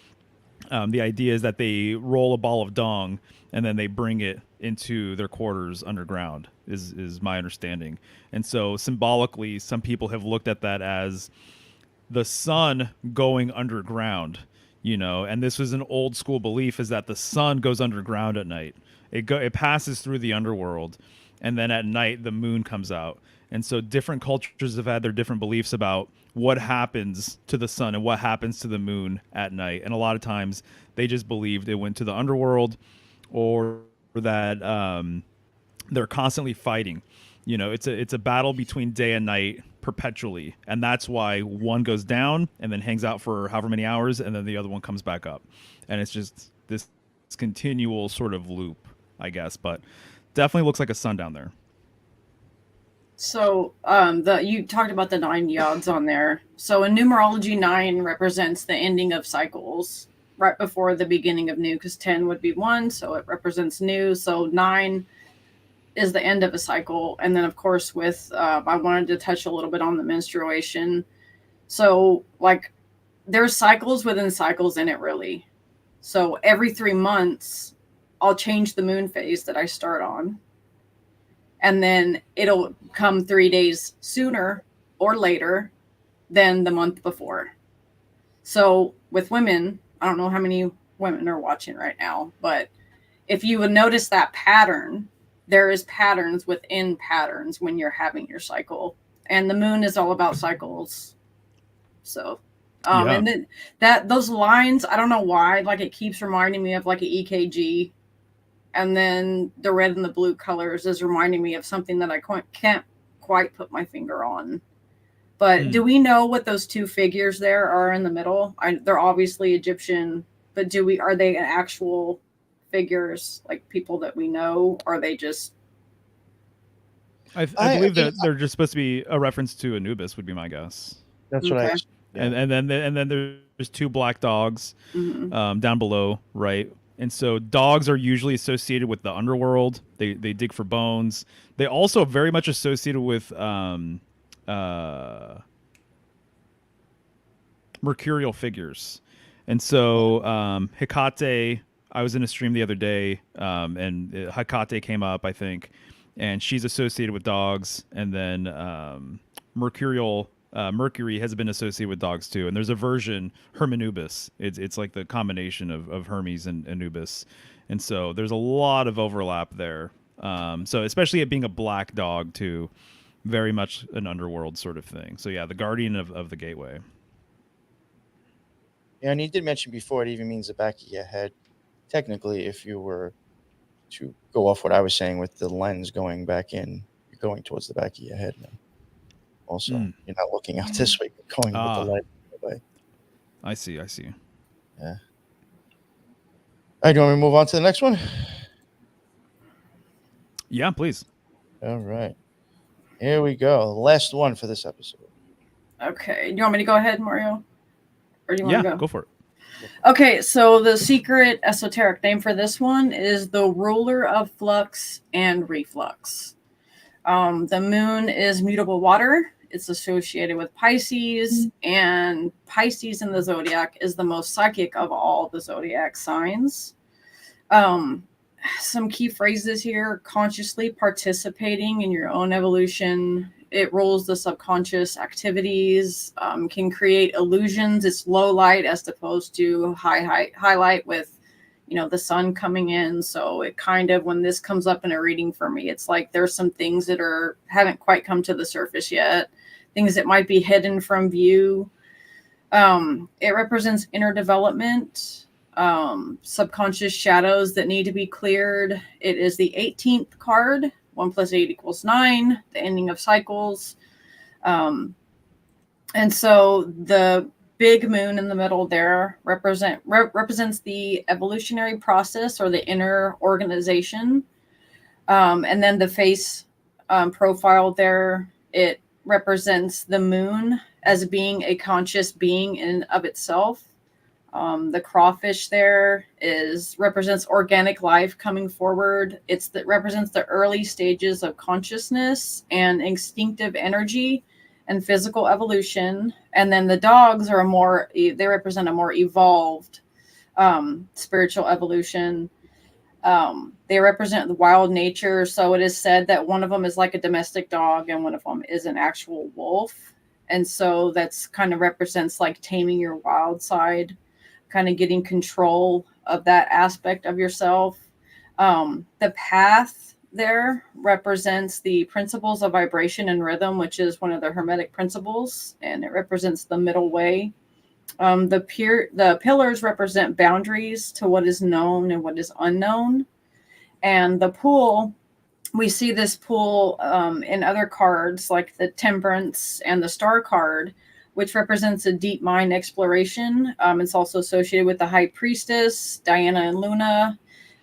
the idea is that they roll a ball of dung and then they bring it into their quarters underground, is my understanding. And so symbolically, some people have looked at that as the sun going underground, and this was an old school belief, is that the sun goes underground at night. It passes through the underworld, and then at night the moon comes out. And so different cultures have had their different beliefs about what happens to the sun and what happens to the moon at night. And a lot of times they just believed it went to the underworld, or that they're constantly fighting. It's a battle between day and night perpetually, and that's why one goes down and then hangs out for however many hours, and then the other one comes back up, and it's just this continual sort of loop, I guess. But definitely looks like a sun down there. So you talked about the 9 yods on there. So in numerology, 9 represents the ending of cycles right before the beginning of new, because 10 would be 1, so it represents new. So 9 is the end of a cycle. And then of course with I wanted to touch a little bit on the menstruation. So like there's cycles within cycles in it, really. So every 3 months I'll change the moon phase that I start on, and then it'll come 3 days sooner or later than the month before. So with women, I don't know how many women are watching right now, but if you would notice that pattern, there is patterns within patterns when you're having your cycle, and the moon is all about cycles. So, and then those lines, I don't know why, like it keeps reminding me of like an EKG. And then the red and the blue colors is reminding me of something that I can't quite put my finger on. But do we know what those 2 figures there are in the middle? They're obviously Egyptian, but are they actual figures, like people that we know? Or are they just... I believe that they're just supposed to be a reference to Anubis, would be my guess. That's what I... Yeah. And then there's 2 black dogs down below, right? And so dogs are usually associated with the underworld. They dig for bones. They also very much associated with mercurial figures. And so Hecate, I was in a stream the other day, and Hecate came up, I think, and she's associated with dogs. And then Mercury has been associated with dogs too, and there's a version, Hermanubis. It's like the combination of Hermes and Anubis, and so there's a lot of overlap there. So especially it being a black dog too, very much an underworld sort of thing. So yeah, the guardian of the gateway. Yeah, and you did mention before it even means the back of your head. Technically, if you were to go off what I was saying with the lens going back in, you're going towards the back of your head now. Also, you're not looking out this way, you're going with the light away. I see. Yeah. All right, do you want me to move on to the next one? Yeah, please. All right. Here we go. The last one for this episode. Okay. Do you want me to go ahead, Mario? Or do you want to go for it. Okay, so the secret esoteric name for this one is the ruler of flux and reflux. The moon is mutable water. It's associated with Pisces, and Pisces in the zodiac is the most psychic of all the zodiac signs. Some key phrases here: consciously participating in your own evolution. It rules the subconscious activities, can create illusions. It's low light as opposed to highlight with, the sun coming in. So it kind of, when this comes up in a reading for me, it's like there's some things that haven't quite come to the surface yet, things that might be hidden from view. It represents inner development, subconscious shadows that need to be cleared. It is the 18th card. 1 + 8 = 9, the ending of cycles. And so the big moon in the middle there represents the evolutionary process or the inner organization. And then the face profile there, it represents the moon as being a conscious being in of itself. The crawfish there represents organic life coming forward. Represents the early stages of consciousness and instinctive energy and physical evolution. And then the dogs they represent a more evolved spiritual evolution. They represent the wild nature. So it is said that one of them is like a domestic dog and one of them is an actual wolf. And so that's kind of represents like taming your wild side, kind of getting control of that aspect of yourself. The path there represents the principles of vibration and rhythm, which is one of the Hermetic principles, and it represents the middle way. The pillars represent boundaries to what is known and what is unknown. And the pool, we see this pool in other cards like the Temperance and the Star card, which represents a deep mind exploration. It's also associated with the High Priestess, Diana and Luna.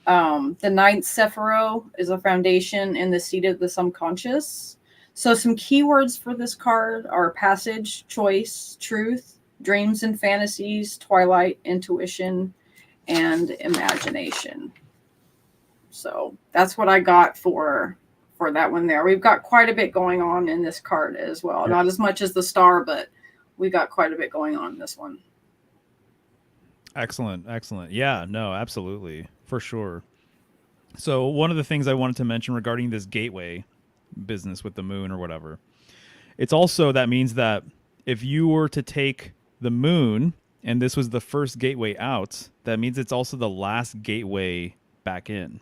The ninth Sephiroth is a foundation in the seat of the subconscious. So some keywords for this card are passage, choice, truth, dreams and fantasies, twilight, intuition, and imagination. So that's what I got for that one there. We've got quite a bit going on in this card as well. Not as much as the Star, but we got quite a bit going on in this one. Excellent. Yeah, no, absolutely. For sure. So one of the things I wanted to mention regarding this gateway business with the moon or whatever, it's also, that means that if you were to take the moon and this was the first gateway out, that means it's also the last gateway back in,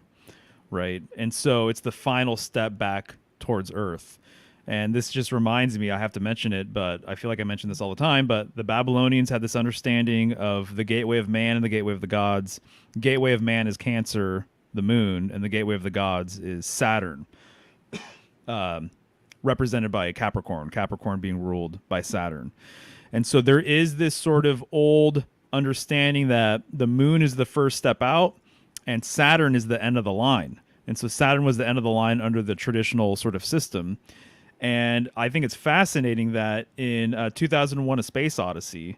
right? And so it's the final step back towards Earth. And this just reminds me, I have to mention it, but I feel like I mention this all the time, but the Babylonians had this understanding of the gateway of man and the gateway of the gods. Gateway of man is Cancer, the moon, and the gateway of the gods is Saturn, represented by Capricorn being ruled by Saturn. And so there is this sort of old understanding that the moon is the first step out and Saturn is the end of the line. And so Saturn was the end of the line under the traditional sort of system. And I think it's fascinating that in 2001: A Space Odyssey,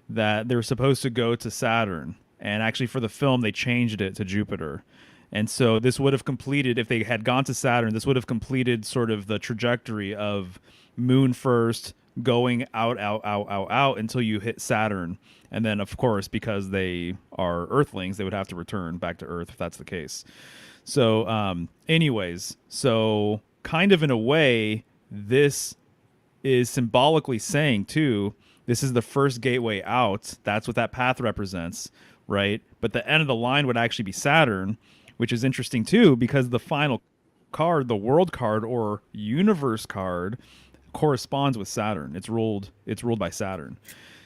that they're supposed to go to Saturn. And actually for the film, they changed it to Jupiter. And so this would have completed, if they had gone to Saturn, this would have completed sort of the trajectory of moon first, going out until you hit Saturn. And then, of course, because they are Earthlings, they would have to return back to Earth if that's the case. So anyways, so kind of in a way, this is symbolically saying, too, this is the first gateway out. That's what that path represents, right? But the end of the line would actually be Saturn, which is interesting, too, because the final card, the world card or universe card, corresponds with Saturn. It's ruled by Saturn.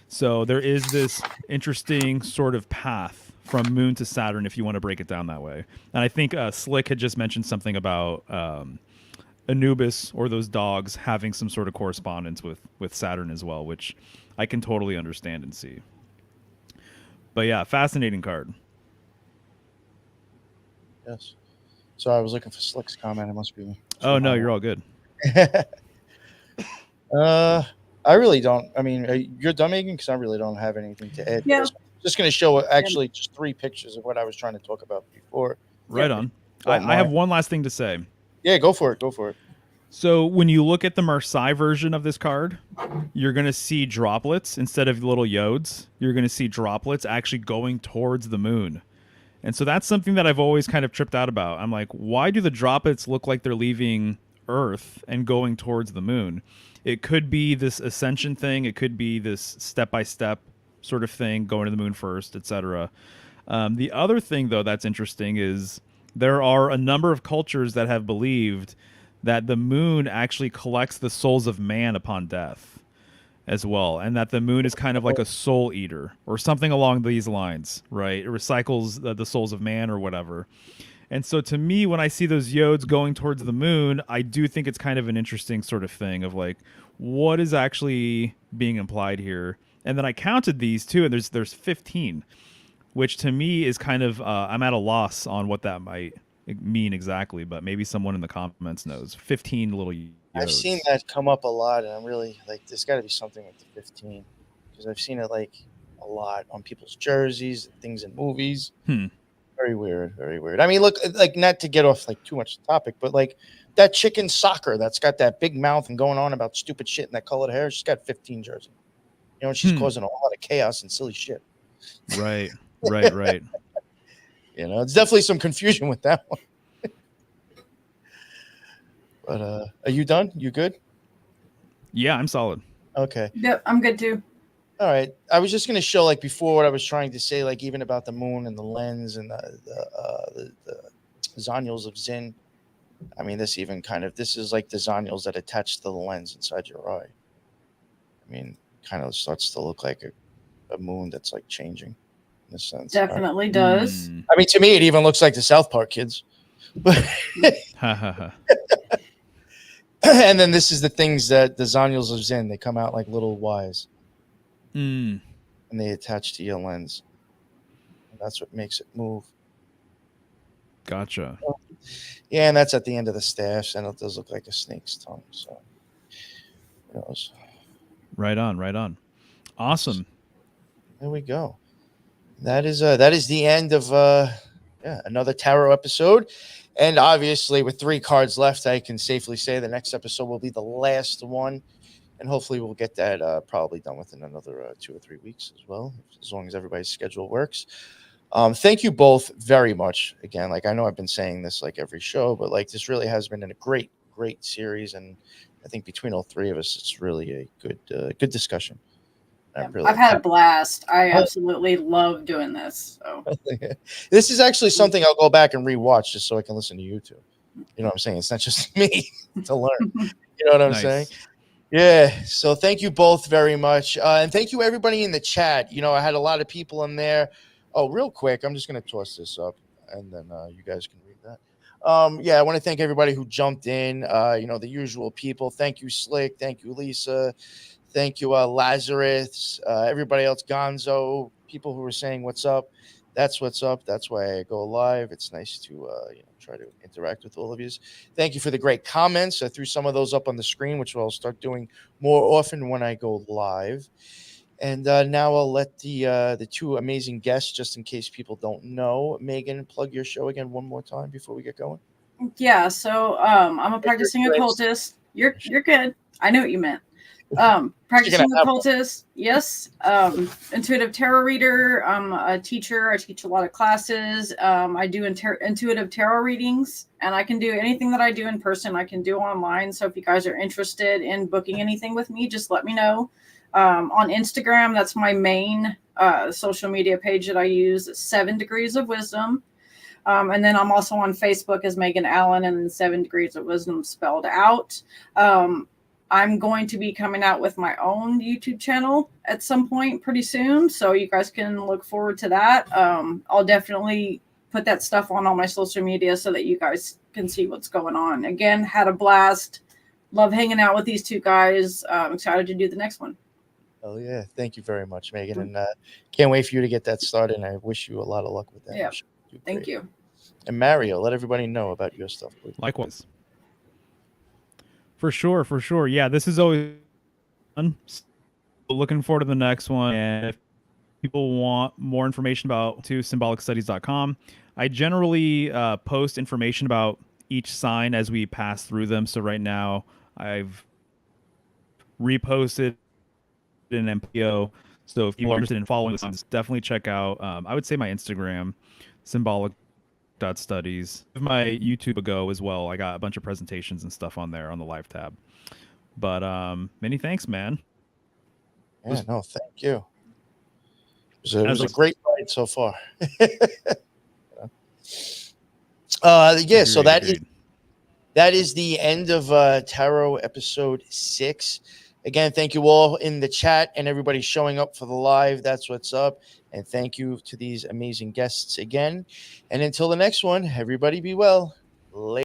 So there is this interesting sort of path from Moon to Saturn, if you want to break it down that way. And I think Slick had just mentioned something about Anubis or those dogs having some sort of correspondence with Saturn as well, which I can totally understand and see. But yeah, fascinating card. Yes. So I was looking for Slick's comment. It must be. Oh no, you're all good. I really don't. I mean, you're done, Megan, because I really don't have anything to add. Yeah. Just going to show actually just 3 pictures of what I was trying to talk about before. Right on. I have one last thing to say. Yeah, go for it. Go for it. So when you look at the Marseille version of this card, you're going to see droplets instead of little yodes. You're going to see droplets actually going towards the moon. And so that's something that I've always kind of tripped out about. I'm like, why do the droplets look like they're leaving Earth and going towards the moon? It could be this ascension thing. It could be this step-by-step sort of thing, going to the moon first, etc. The other thing, though, that's interesting is there are a number of cultures that have believed that the moon actually collects the souls of man upon death as well, and that the moon is kind of like a soul eater or something along these lines, right? It recycles the souls of man or whatever. And so to me, when I see those yodes going towards the moon, I do think it's kind of an interesting sort of thing of like, what is actually being implied here? And then I counted these too, and there's 15, which to me is kind of, I'm at a loss on what that might mean exactly, but maybe someone in the comments knows. 15 little yodes. I've seen that come up a lot, and I'm really like, there's got to be something with the 15, because I've seen it like a lot on people's jerseys, things in movies. Very weird, very weird. I mean, look, like, not to get off like too much topic, but like that chicken soccer that's got that big mouth and going on about stupid shit and that colored hair, she's got 15 jersey. You know, she's causing a lot of chaos and silly shit. Right. You know, it's definitely some confusion with that one. But are you done? You good? Yeah, I'm solid. Okay. Yep, I'm good too. All right. I was just going to show, like, before what I was trying to say, like, even about the moon and the lens and the zonules of Zin. I mean, this is like the zonules that attach to the lens inside your eye. I mean, kind of starts to look like a moon that's like changing in a sense. Definitely does. I mean, to me, it even looks like the South Park kids. And then this is the things that the zonules of Zin, they come out like little Ys. And they attach to your lens. And that's what makes it move. Gotcha. Yeah, and that's at the end of the stash, and it does look like a snake's tongue. So, who knows? Right on. Awesome. There we go. That is the end of another tarot episode. And obviously, with 3 cards left, I can safely say the next episode will be the last one. And hopefully we'll get that probably done within another 2 or 3 weeks as well, as long as everybody's schedule works. Thank you both very much. Again, like, I know I've been saying this like every show, but like, this really has been a great series. And I think between all 3 of us, it's really a good discussion. I've had a blast. I absolutely love doing this. So. This is actually something I'll go back and rewatch just so I can listen to you two. You know what I'm saying? It's not just me to learn. You know what I'm saying? Yeah. So thank you both very much. And thank you everybody in the chat. You know, I had a lot of people in there. Oh, real quick, I'm just going to toss this up and then you guys can read that. I want to thank everybody who jumped in. You know, the usual people. Thank you, Slick. Thank you, Lisa. Thank you, Lazarus. Everybody else, Gonzo. People who were saying what's up. That's what's up. That's why I go live. It's nice to try to interact with all of you. Thank you for the great comments. I threw some of those up on the screen, which I'll start doing more often when I go live. And now I'll let the 2 amazing guests, just in case people don't know. Megan, plug your show again one more time before we get going. Yeah, so I'm a practicing occultist. You're good. I know what you meant. Practicing occultist, yes. Intuitive tarot reader. I'm a teacher. I teach a lot of classes. I do intuitive tarot readings, and I can do anything that I do in person, I can do online. So if you guys are interested in booking anything with me, just let me know. On Instagram, that's my main social media page that I use, 7 Degrees of Wisdom. And then I'm also on Facebook as Megan Allen, and 7 Degrees of Wisdom spelled out. I'm going to be coming out with my own YouTube channel at some point pretty soon, so you guys can look forward to that. I'll definitely put that stuff on all my social media so that you guys can see what's going on. Again, had a blast. Love hanging out with these two guys. I'm excited to do the next one. Oh yeah, thank you very much, Megan, and can't wait for you to get that started. And I wish you a lot of luck with that. Yeah, You thank you. And Mario, let everybody know about your stuff, please. Likewise. For sure. Yeah, this is always fun. So looking forward to the next one. And if people want more information about symbolicstudies.com, I generally post information about each sign as we pass through them. So right now I've reposted an MPO. So if people are interested in following the signs, definitely check out, I would say my Instagram, symbolic.studies. My YouTube ago as well. I got a bunch of presentations and stuff on there on the live tab. But many thanks, man. Yeah, no, thank you. It was a great ride so far. So that is the end of Tarot episode 6. Again, thank you all in the chat and everybody showing up for the live. That's what's up. And thank you to these amazing guests again. And until the next one, everybody be well. Later.